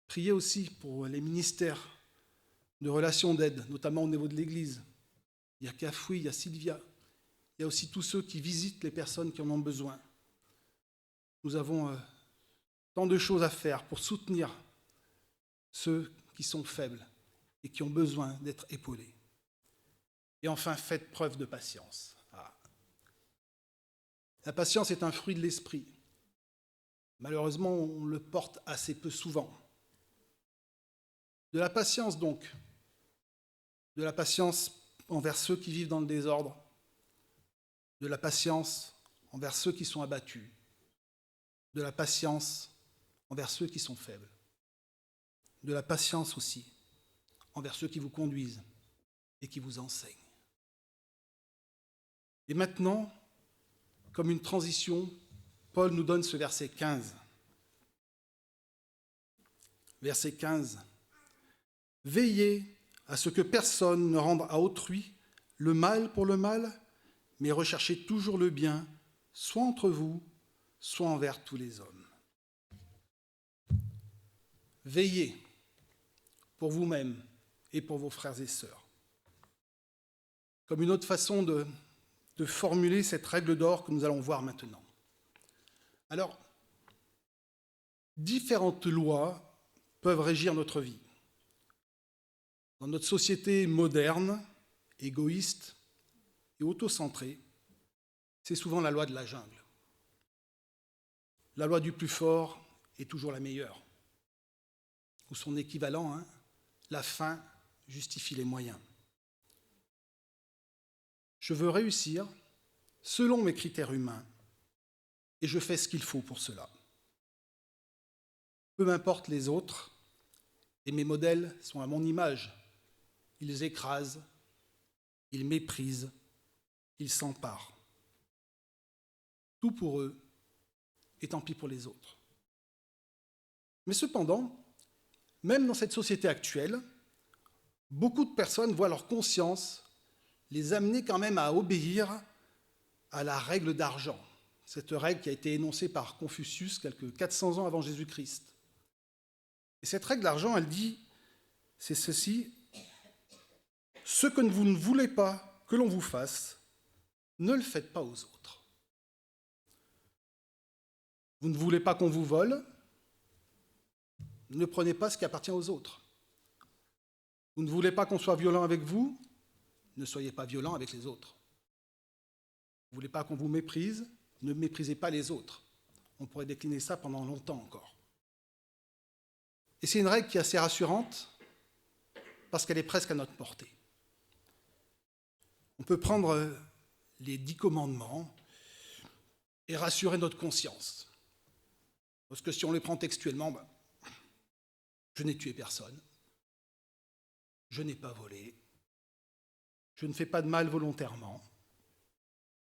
[SPEAKER 5] Prier aussi pour les ministères de relations d'aide, notamment au niveau de l'Église. Il y a Cafoui, il y a Sylvia. Il y a aussi tous ceux qui visitent les personnes qui en ont besoin. Nous avons tant de choses à faire pour soutenir ceux qui sont faibles et qui ont besoin d'être épaulés. Et enfin, faites preuve de patience. Ah. La patience est un fruit de l'esprit. Malheureusement, on le porte assez peu souvent. De la patience donc, de la patience envers ceux qui vivent dans le désordre, de la patience envers ceux qui sont abattus, de la patience envers ceux qui sont faibles, de la patience aussi envers ceux qui vous conduisent et qui vous enseignent. Et maintenant, comme une transition, Paul nous donne ce verset 15. Verset 15. « Veillez à ce que personne ne rende à autrui le mal pour le mal, mais recherchez toujours le bien, soit entre vous, soit envers tous les hommes. » Veillez pour vous-même et pour vos frères et sœurs. Comme une autre façon de formuler cette règle d'or que nous allons voir maintenant. Alors, différentes lois peuvent régir notre vie. Dans notre société moderne, égoïste et autocentrée, c'est souvent la loi de la jungle. La loi du plus fort est toujours la meilleure. Ou son équivalent, la fin justifie les moyens. Je veux réussir selon mes critères humains et je fais ce qu'il faut pour cela. Peu m'importe les autres, et mes modèles sont à mon image. Ils écrasent, ils méprisent, ils s'emparent. Tout pour eux, et tant pis pour les autres. Mais cependant, même dans cette société actuelle, beaucoup de personnes voient leur conscience les amener quand même à obéir à la règle d'argent. Cette règle qui a été énoncée par Confucius quelques 400 ans avant Jésus-Christ. Et cette règle d'argent, elle dit, c'est ceci, « Ce que vous ne voulez pas que l'on vous fasse, ne le faites pas aux autres. » Vous ne voulez pas qu'on vous vole, ne prenez pas ce qui appartient aux autres. Vous ne voulez pas qu'on soit violent avec vous, ne soyez pas violent avec les autres. Vous ne voulez pas qu'on vous méprise, ne méprisez pas les autres. On pourrait décliner ça pendant longtemps encore. Et c'est une règle qui est assez rassurante parce qu'elle est presque à notre portée. On peut prendre les 10 commandements et rassurer notre conscience. Parce que si on les prend textuellement, je n'ai tué personne, je n'ai pas volé, je ne fais pas de mal volontairement,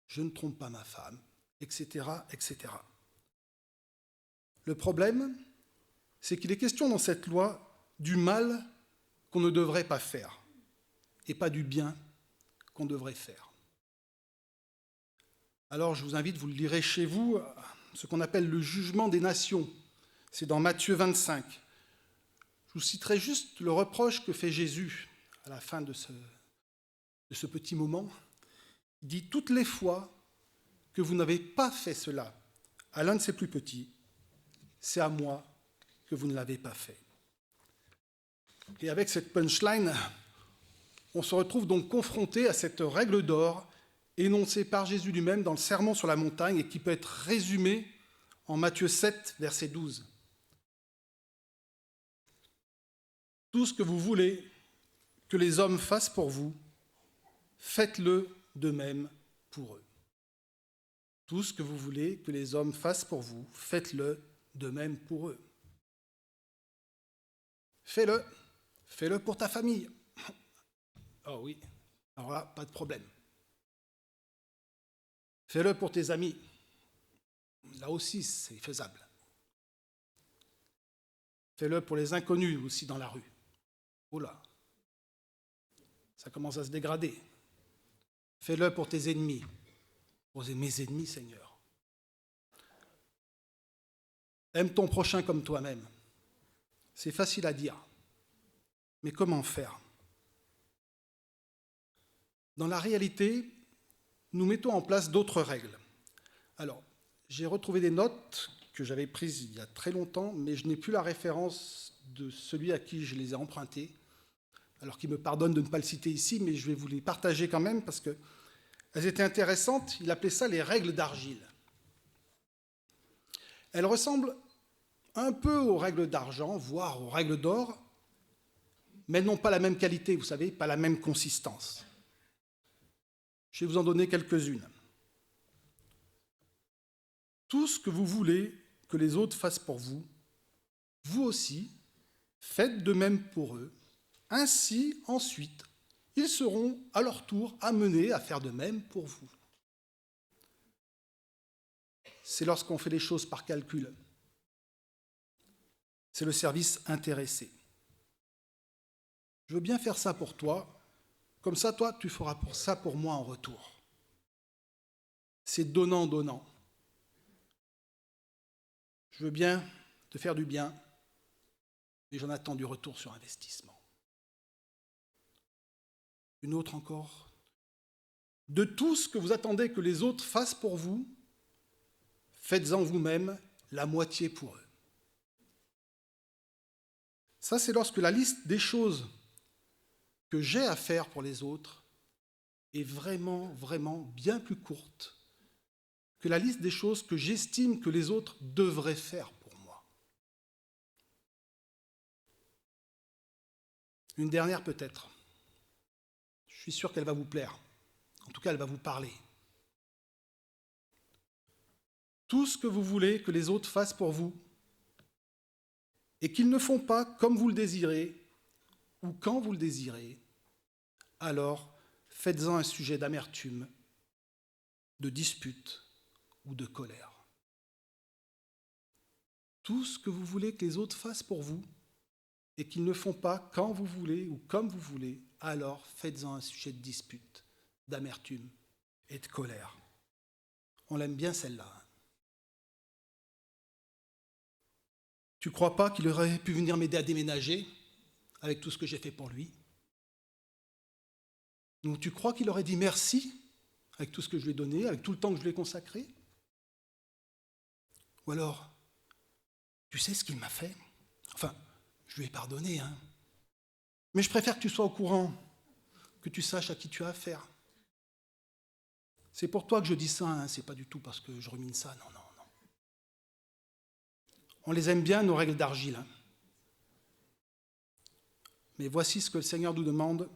[SPEAKER 5] je ne trompe pas ma femme, etc., etc. Le problème, c'est qu'il est question dans cette loi du mal qu'on ne devrait pas faire et pas du bien qu'on devrait faire. Alors je vous invite, vous le lirez chez vous, ce qu'on appelle le jugement des nations. C'est dans Matthieu 25. Je vous citerai juste le reproche que fait Jésus à la fin de ce petit moment. Il dit « Toutes les fois que vous n'avez pas fait cela à l'un de ces plus petits, c'est à moi que vous ne l'avez pas fait. » Et avec cette punchline, on se retrouve donc confronté à cette règle d'or énoncée par Jésus lui-même dans le Sermon sur la montagne et qui peut être résumée en Matthieu 7, verset 12. Tout ce que vous voulez que les hommes fassent pour vous, faites-le de même pour eux. Tout ce que vous voulez que les hommes fassent pour vous, faites-le de même pour eux. Fais-le. Fais-le pour ta famille. Oh oui, alors là, pas de problème. Fais-le pour tes amis. Là aussi, c'est faisable. Fais-le pour les inconnus aussi dans la rue. Oh là, ça commence à se dégrader. Fais-le pour tes ennemis. Pour mes ennemis, Seigneur. Aime ton prochain comme toi-même. C'est facile à dire. Mais comment faire ? Dans la réalité, nous mettons en place d'autres règles. Alors, j'ai retrouvé des notes que j'avais prises il y a très longtemps, mais je n'ai plus la référence de celui à qui je les ai empruntées. Alors qu'il me pardonne de ne pas le citer ici, mais je vais vous les partager quand même parce qu'elles étaient intéressantes. Il appelait ça les règles d'argile. Elles ressemblent un peu aux règles d'argent, voire aux règles d'or, mais elles n'ont pas la même qualité, vous savez, pas la même consistance. Je vais vous en donner quelques-unes. Tout ce que vous voulez que les autres fassent pour vous, vous aussi, faites de même pour eux. Ainsi, ensuite, ils seront à leur tour amenés à faire de même pour vous. c'est lorsqu'on fait les choses par calcul. C'est le service intéressé. Je veux bien faire ça pour toi, comme ça, toi, tu feras pour ça pour moi en retour. C'est donnant-donnant. Je veux bien te faire du bien, mais j'en attends du retour sur investissement. Une autre encore. De tout ce que vous attendez que les autres fassent pour vous, faites-en vous-même la moitié pour eux. Ça, c'est lorsque la liste des choses que j'ai à faire pour les autres est vraiment, vraiment bien plus courte que la liste des choses que j'estime que les autres devraient faire pour moi. Une dernière peut-être. Je suis sûr qu'elle va vous plaire. En tout cas, elle va vous parler. Tout ce que vous voulez que les autres fassent pour vous et qu'ils ne font pas comme vous le désirez ou quand vous le désirez, alors faites-en un sujet d'amertume, de dispute ou de colère. Tout ce que vous voulez que les autres fassent pour vous et qu'ils ne font pas quand vous voulez ou comme vous voulez, alors faites-en un sujet de dispute, d'amertume et de colère. On l'aime bien celle-là. Tu ne crois pas qu'il aurait pu venir m'aider à déménager avec tout ce que j'ai fait pour lui? Donc tu crois qu'il aurait dit merci avec tout ce que je lui ai donné, avec tout le temps que je lui ai consacré? Ou alors, tu sais ce qu'il m'a fait? Enfin, je lui ai pardonné, hein. Mais je préfère que tu sois au courant, que tu saches à qui tu as affaire. C'est pour toi que je dis ça, hein, c'est pas du tout parce que je rumine ça, non. On les aime bien, nos règles d'argile. Hein. Mais voici ce que le Seigneur nous demande.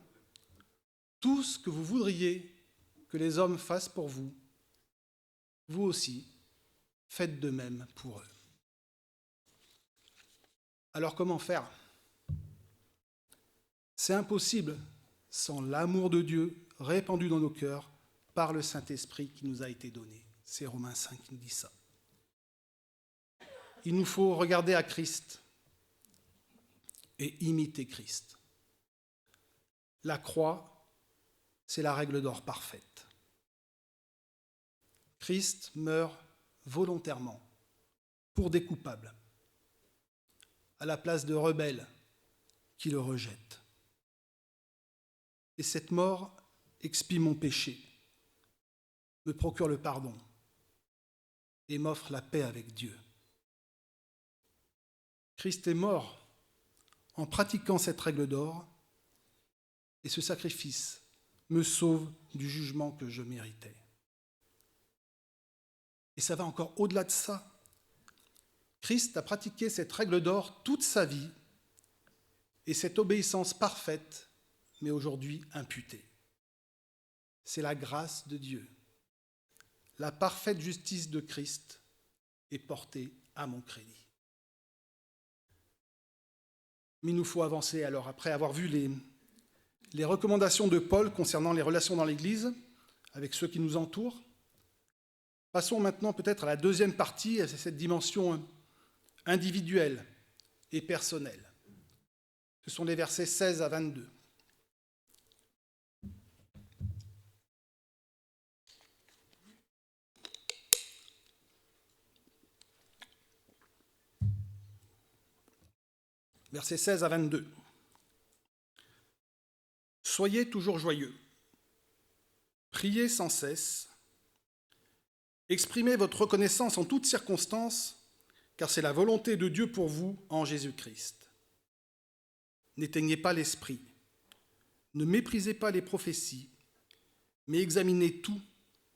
[SPEAKER 5] Tout ce que vous voudriez que les hommes fassent pour vous, vous aussi, faites de même pour eux. Alors comment faire? C'est impossible sans l'amour de Dieu répandu dans nos cœurs par le Saint-Esprit qui nous a été donné. C'est Romains 5 qui nous dit ça. Il nous faut regarder à Christ et imiter Christ. La croix, c'est la règle d'or parfaite. Christ meurt volontairement pour des coupables, à la place de rebelles qui le rejettent. Et cette mort expie mon péché, me procure le pardon et m'offre la paix avec Dieu. Christ est mort en pratiquant cette règle d'or et ce sacrifice me sauve du jugement que je méritais. Et ça va encore au-delà de ça. Christ a pratiqué cette règle d'or toute sa vie et cette obéissance parfaite m'est aujourd'hui imputée. C'est la grâce de Dieu. La parfaite justice de Christ est portée à mon crédit. Mais il nous faut avancer alors, après avoir vu les recommandations de Paul concernant les relations dans l'Église avec ceux qui nous entourent. Passons maintenant peut-être à la deuxième partie, à cette dimension individuelle et personnelle. Ce sont les versets 16 à 22. Versets 16 à 22. Soyez toujours joyeux, priez sans cesse, exprimez votre reconnaissance en toutes circonstances, car c'est la volonté de Dieu pour vous en Jésus-Christ. N'éteignez pas l'esprit, ne méprisez pas les prophéties, mais examinez tout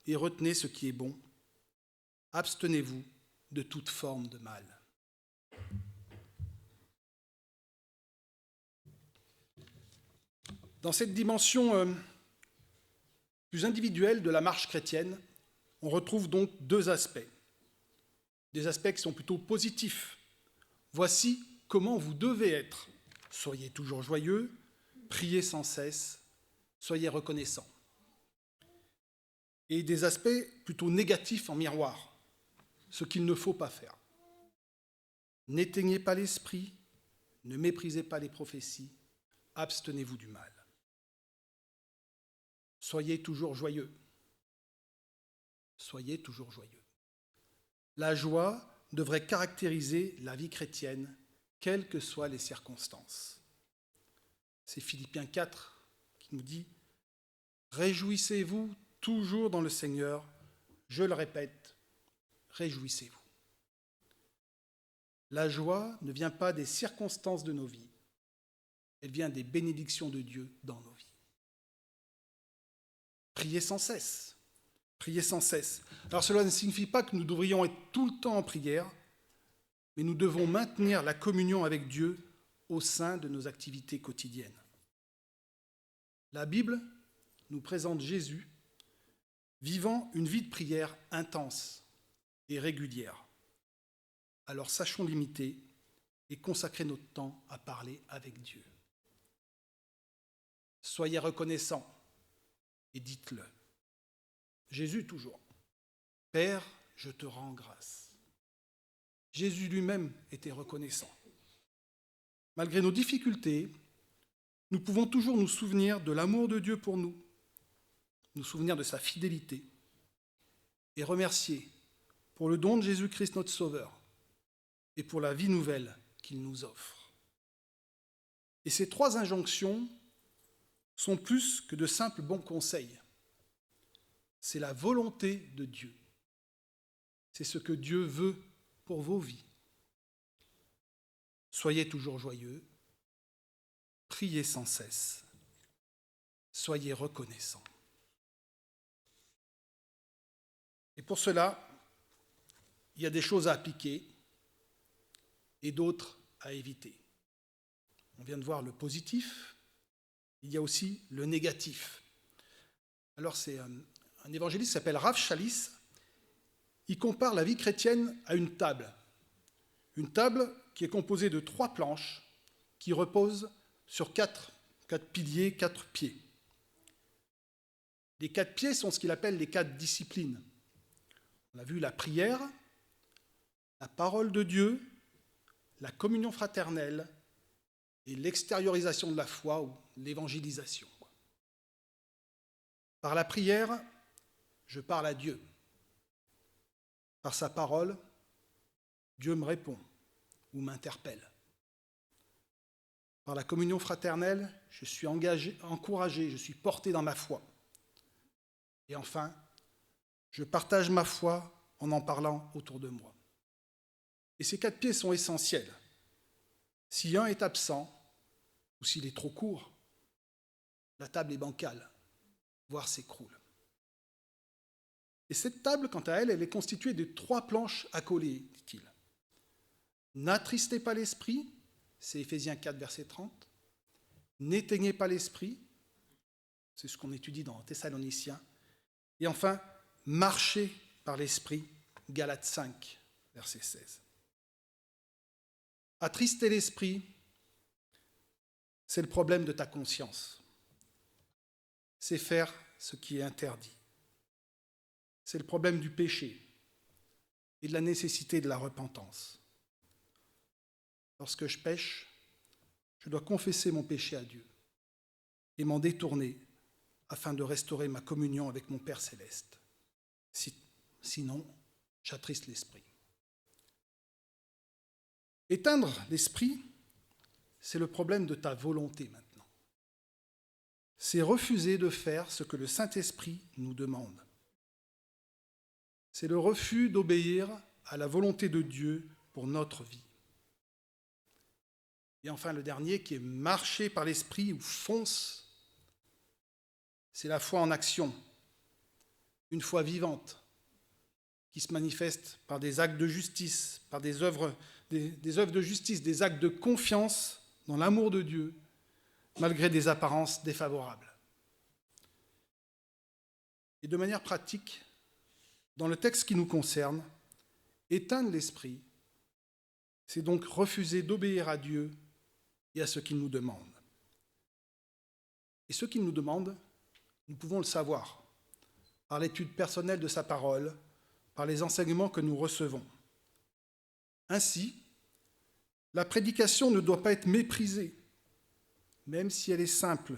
[SPEAKER 5] et retenez ce qui est bon. Abstenez-vous de toute forme de mal. Dans cette dimension plus individuelle de la marche chrétienne, on retrouve donc deux aspects. Des aspects qui sont plutôt positifs. Voici comment vous devez être. Soyez toujours joyeux, priez sans cesse, soyez reconnaissants. Et des aspects plutôt négatifs en miroir. ce qu'il ne faut pas faire. N'éteignez pas l'esprit, ne méprisez pas les prophéties, abstenez-vous du mal. Soyez toujours joyeux. Soyez toujours joyeux. La joie devrait caractériser la vie chrétienne, quelles que soient les circonstances. C'est Philippiens 4 qui nous dit « Réjouissez-vous toujours dans le Seigneur ». Je le répète, réjouissez-vous. La joie ne vient pas des circonstances de nos vies, elle vient des bénédictions de Dieu dans nos vies. Priez sans cesse, priez sans cesse. Alors cela ne signifie pas que nous devrions être tout le temps en prière, mais nous devons maintenir la communion avec Dieu au sein de nos activités quotidiennes. La Bible nous présente Jésus vivant une vie de prière intense et régulière. Alors sachons limiter et consacrer notre temps à parler avec Dieu. Soyez reconnaissants et dites-le. Jésus toujours. Père, je te rends grâce. Jésus lui-même était reconnaissant. Malgré nos difficultés, nous pouvons toujours nous souvenir de l'amour de Dieu pour nous, nous souvenir de sa fidélité et remercier pour le don de Jésus-Christ notre Sauveur et pour la vie nouvelle qu'il nous offre. Et ces trois injonctions sont plus que de simples bons conseils. C'est la volonté de Dieu. C'est ce que Dieu veut pour vos vies. Soyez toujours joyeux, priez sans cesse, soyez reconnaissants. Et pour cela, il y a des choses à appliquer et d'autres à éviter. On vient de voir le positif, il y a aussi le négatif. Alors c'est un évangéliste qui s'appelle Rav Chalice. Il compare la vie chrétienne à une table qui est composée de 3 planches qui reposent sur 4 piliers, 4 pieds. Les 4 pieds sont ce qu'il appelle les 4 disciplines. On a vu la prière, la parole de Dieu, la communion fraternelle et l'extériorisation de la foi ou l'évangélisation. Par la prière, je parle à Dieu. Par sa parole, Dieu me répond ou m'interpelle. Par la communion fraternelle, je suis encouragé, je suis porté dans ma foi. Et enfin, je partage ma foi en parlant autour de moi. Et ces 4 pieds sont essentiels. Si un est absent, ou s'il est trop court, la table est bancale, voire s'écroule. Et cette table, quant à elle, elle est constituée de 3 planches accolées, dit-il. N'attristez pas l'esprit, c'est Éphésiens 4, verset 30. N'éteignez pas l'esprit, c'est ce qu'on étudie dans Thessaloniciens. Et enfin, marchez par l'esprit, Galates 5, verset 16. Attrister l'esprit, c'est le problème de ta conscience. C'est faire ce qui est interdit. C'est le problème du péché et de la nécessité de la repentance. Lorsque je pêche, je dois confesser mon péché à Dieu et m'en détourner afin de restaurer ma communion avec mon Père céleste. Sinon, j'attriste l'esprit. Éteindre l'esprit, c'est le problème de ta volonté maintenant. C'est refuser de faire ce que le Saint-Esprit nous demande. C'est le refus d'obéir à la volonté de Dieu pour notre vie. Et enfin, le dernier, qui est marcher par l'esprit ou fonce, c'est la foi en action, une foi vivante, qui se manifeste par des actes de justice, par des œuvres de justice, des actes de confiance dans l'amour de Dieu, malgré des apparences défavorables. Et de manière pratique, dans le texte qui nous concerne, éteindre l'esprit, c'est donc refuser d'obéir à Dieu et à ce qu'il nous demande. Et ce qu'il nous demande, nous pouvons le savoir par l'étude personnelle de sa parole par les enseignements que nous recevons. Ainsi, la prédication ne doit pas être méprisée, même si elle est simple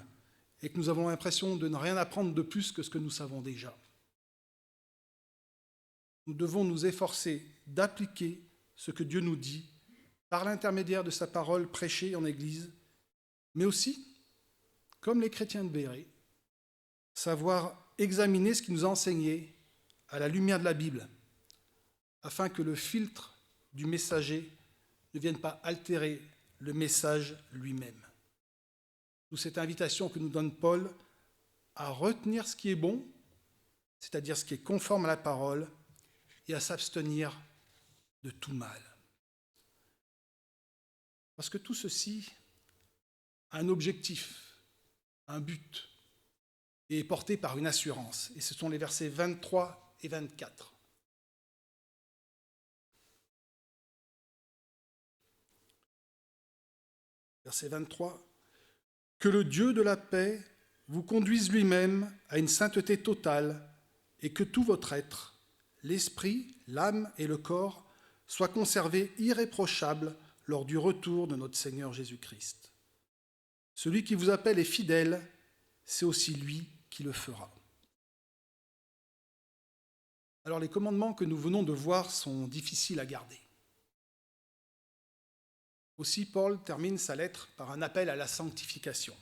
[SPEAKER 5] et que nous avons l'impression de ne rien apprendre de plus que ce que nous savons déjà. Nous devons nous efforcer d'appliquer ce que Dieu nous dit par l'intermédiaire de sa parole prêchée en Église, mais aussi, comme les chrétiens de Béret, savoir examiner ce qui nous a enseigné à la lumière de la Bible, afin que le filtre du messager ne vienne pas altérer le message lui-même. D'où cette invitation que nous donne Paul à retenir ce qui est bon, c'est-à-dire ce qui est conforme à la parole, et à s'abstenir de tout mal. Parce que tout ceci a un objectif, un but, et est porté par une assurance. Et ce sont les versets 23 et 24. Verset 23. « Que le Dieu de la paix vous conduise lui-même à une sainteté totale et que tout votre être, l'esprit, l'âme et le corps, soient conservés irréprochables lors du retour de notre Seigneur Jésus-Christ. Celui qui vous appelle est fidèle, c'est aussi lui qui le fera. » Alors les commandements que nous venons de voir sont difficiles à garder. Aussi, Paul termine sa lettre par un appel à la sanctification.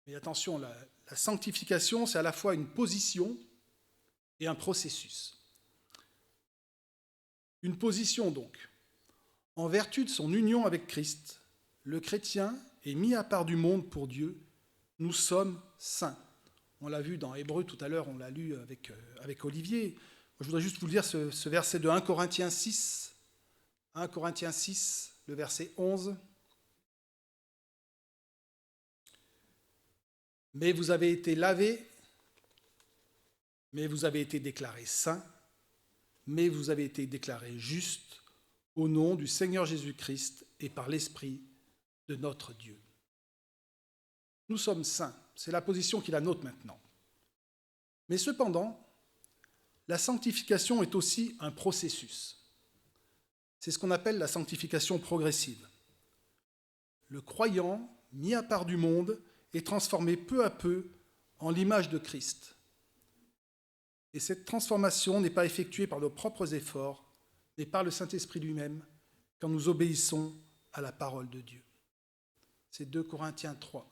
[SPEAKER 5] Mais attention, la sanctification, c'est à la fois une position et un processus. Une position donc. En vertu de son union avec Christ, le chrétien est mis à part du monde pour Dieu. Nous sommes saints. On l'a vu dans Hébreux tout à l'heure, on l'a lu avec Olivier. Moi, je voudrais juste vous lire ce verset de 1 Corinthiens 6. 1 Corinthiens 6, le verset 11. « Mais vous avez été lavés, mais vous avez été déclarés saints, mais vous avez été déclarés justes au nom du Seigneur Jésus-Christ et par l'Esprit de notre Dieu. » Nous sommes saints, c'est la position qui est la nôtre maintenant. Mais cependant, la sanctification est aussi un processus. C'est ce qu'on appelle la sanctification progressive. Le croyant, mis à part du monde, est transformé peu à peu en l'image de Christ. Et cette transformation n'est pas effectuée par nos propres efforts, mais par le Saint-Esprit lui-même, quand nous obéissons à la parole de Dieu. C'est 2 Corinthiens 3.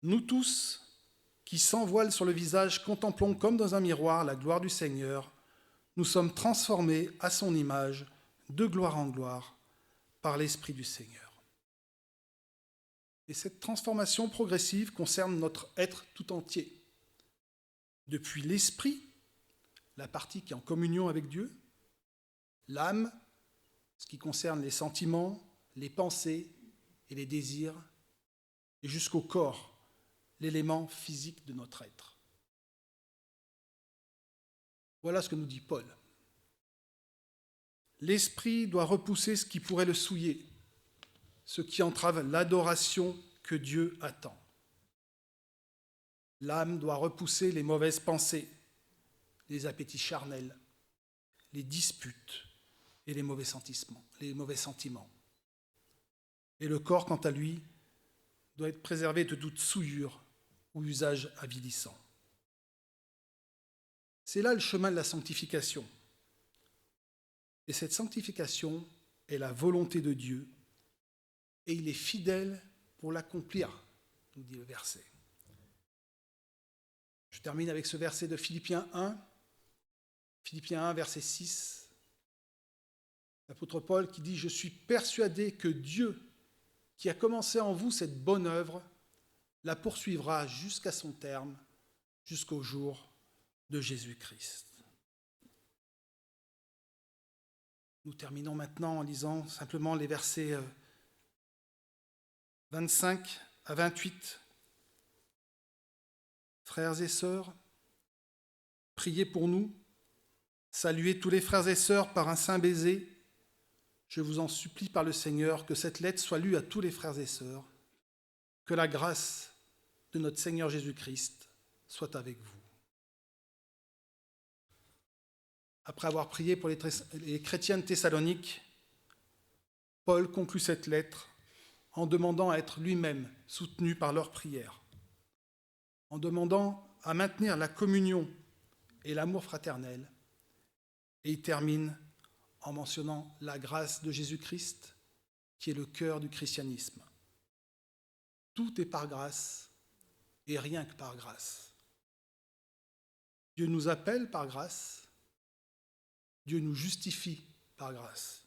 [SPEAKER 5] Nous tous, qui sans voile sur le visage, contemplons comme dans un miroir la gloire du Seigneur, nous sommes transformés à son image, de gloire en gloire, par l'Esprit du Seigneur. Et cette transformation progressive concerne notre être tout entier. Depuis l'esprit, la partie qui est en communion avec Dieu, l'âme, ce qui concerne les sentiments, les pensées et les désirs, et jusqu'au corps, l'élément physique de notre être. Voilà ce que nous dit Paul. L'esprit doit repousser ce qui pourrait le souiller, ce qui entrave l'adoration que Dieu attend. L'âme doit repousser les mauvaises pensées, les appétits charnels, les disputes et les mauvais sentiments. Et le corps, quant à lui, doit être préservé de toute souillure ou usage avilissant. C'est là le chemin de la sanctification. Et cette sanctification est la volonté de Dieu, et il est fidèle pour l'accomplir, nous dit le verset. Je termine avec ce verset de Philippiens 1. Philippiens 1, verset 6. L'apôtre Paul qui dit « Je suis persuadé que Dieu, qui a commencé en vous cette bonne œuvre, la poursuivra jusqu'à son terme, jusqu'au jour de Jésus-Christ. » Nous terminons maintenant en lisant simplement les versets 25 à 28. Frères et sœurs, priez pour nous, saluez tous les frères et sœurs par un saint baiser. Je vous en supplie par le Seigneur que cette lettre soit lue à tous les frères et sœurs. Que la grâce de notre Seigneur Jésus-Christ soit avec vous. Après avoir prié pour les chrétiens de Thessalonique, Paul conclut cette lettre en demandant à être lui-même soutenu par leurs prières, en demandant à maintenir la communion et l'amour fraternel, et il termine en mentionnant la grâce de Jésus-Christ, qui est le cœur du christianisme. Tout est par grâce et rien que par grâce. Dieu nous appelle par grâce, Dieu nous justifie par grâce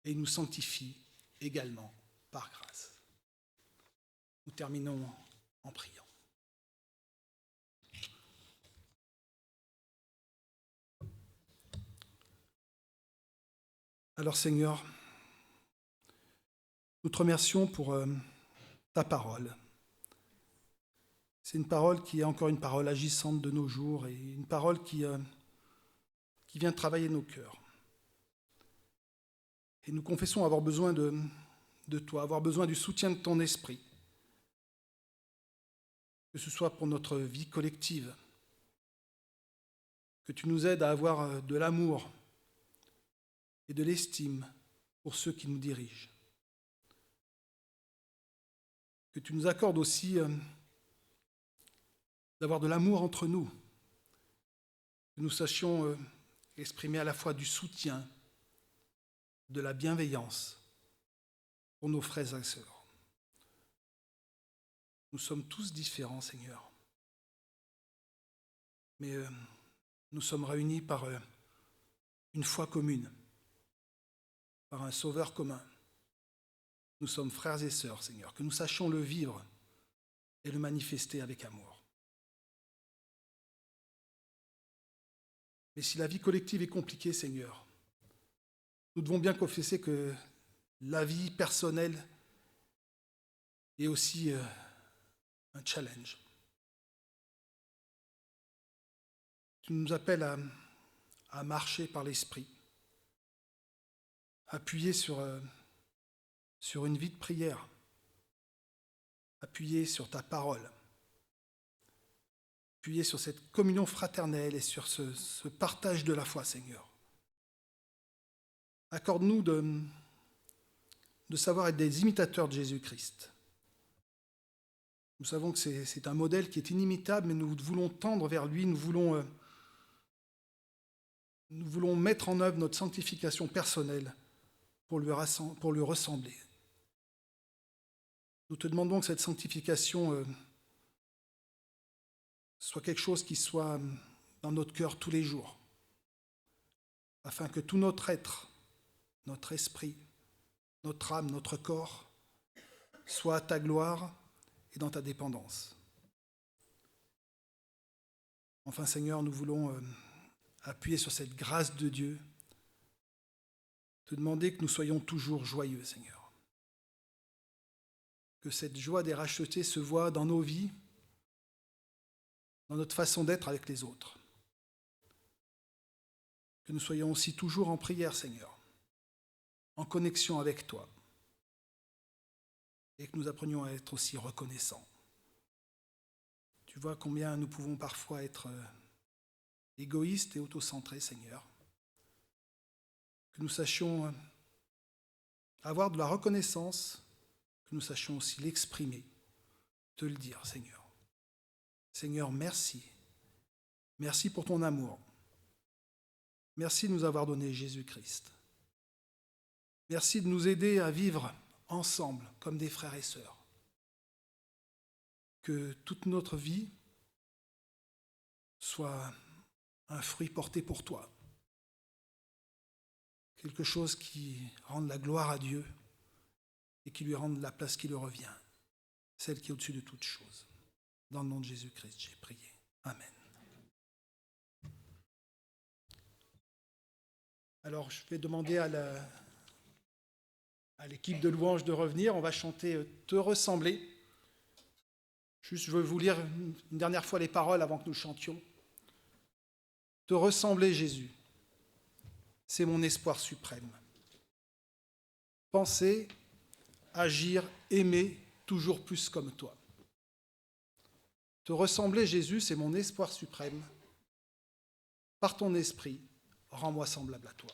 [SPEAKER 5] et il nous sanctifie également par grâce. Nous terminons en priant. Alors Seigneur, nous te remercions pour ta parole. C'est une parole qui est encore une parole agissante de nos jours et une parole qui vient travailler nos cœurs. Et nous confessons avoir besoin de toi, avoir besoin du soutien de ton esprit, que ce soit pour notre vie collective, que tu nous aides à avoir de l'amour et de l'estime pour ceux qui nous dirigent. Que tu nous accordes aussi d'avoir de l'amour entre nous, que nous sachions exprimer à la fois du soutien, de la bienveillance pour nos frères et sœurs. Nous sommes tous différents, Seigneur, mais nous sommes réunis par une foi commune, par un sauveur commun. Nous sommes frères et sœurs, Seigneur, que nous sachions le vivre et le manifester avec amour. Mais si la vie collective est compliquée, Seigneur, nous devons bien confesser que la vie personnelle est aussi un challenge. Tu nous appelles à marcher par l'Esprit, appuyer sur une vie de prière, appuyer sur ta parole, appuyer sur cette communion fraternelle et sur ce partage de la foi, Seigneur. Accorde-nous de savoir être des imitateurs de Jésus-Christ. Nous savons que c'est un modèle qui est inimitable, mais nous voulons tendre vers lui, nous voulons mettre en œuvre notre sanctification personnelle pour lui ressembler. Nous te demandons que cette sanctification soit quelque chose qui soit dans notre cœur tous les jours, afin que tout notre être, notre esprit, notre âme, notre corps, soit à ta gloire et dans ta dépendance. Enfin, Seigneur, nous voulons appuyer sur cette grâce de Dieu, te demander que nous soyons toujours joyeux, Seigneur. Que cette joie des rachetés se voie dans nos vies, dans notre façon d'être avec les autres. Que nous soyons aussi toujours en prière, Seigneur, en connexion avec toi, et que nous apprenions à être aussi reconnaissants. Tu vois combien nous pouvons parfois être égoïstes et autocentrés, Seigneur. Que nous sachions avoir de la reconnaissance, que nous sachions aussi l'exprimer, te le dire, Seigneur. Seigneur, merci. Merci pour ton amour. Merci de nous avoir donné Jésus-Christ. Merci de nous aider à vivre ensemble comme des frères et sœurs. Que toute notre vie soit un fruit porté pour toi. Quelque chose qui rende la gloire à Dieu et qui lui rende la place qui lui revient, celle qui est au-dessus de toutes choses. Dans le nom de Jésus-Christ, j'ai prié. Amen. Alors, je vais demander à l'équipe de louanges de revenir. On va chanter « Te ressembler ». Juste, je veux vous lire une dernière fois les paroles avant que nous chantions. « Te ressembler, Jésus, c'est mon espoir suprême. Penser, agir, aimer toujours plus comme toi. Te ressembler, Jésus, c'est mon espoir suprême. Par ton esprit, rends-moi semblable à toi.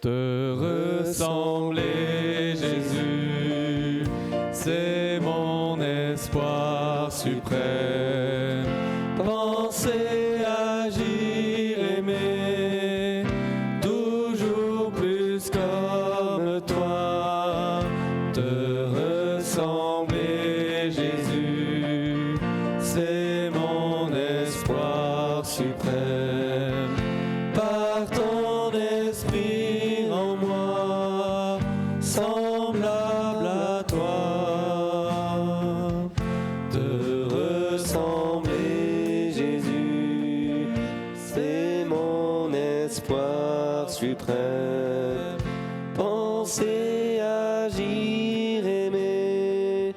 [SPEAKER 3] Te ressembler, Jésus, c'est mon espoir suprême. Penser, agir, aimer, toujours plus comme toi. Te ressembler, Jésus, c'est mon espoir suprême. Par ton esprit en moi, semblable à toi. Te ressembler, Jésus, c'est mon espoir suprême. Penser, agir, aimer,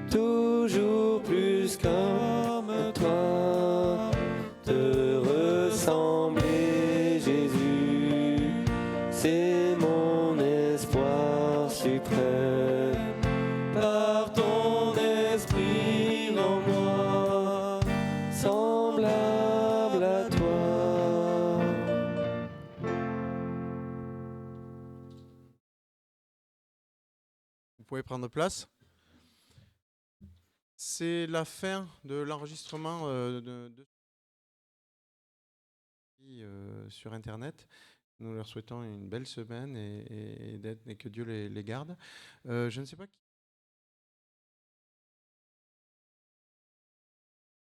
[SPEAKER 3] toujours plus comme toi. Te ressembler, Jésus, c'est mon espoir suprême. Par ton esprit en moi, semblable à toi.
[SPEAKER 1] Vous pouvez prendre place. C'est la fin de l'enregistrement sur Internet. Nous leur souhaitons une belle semaine et que Dieu les garde. Je ne sais pas qui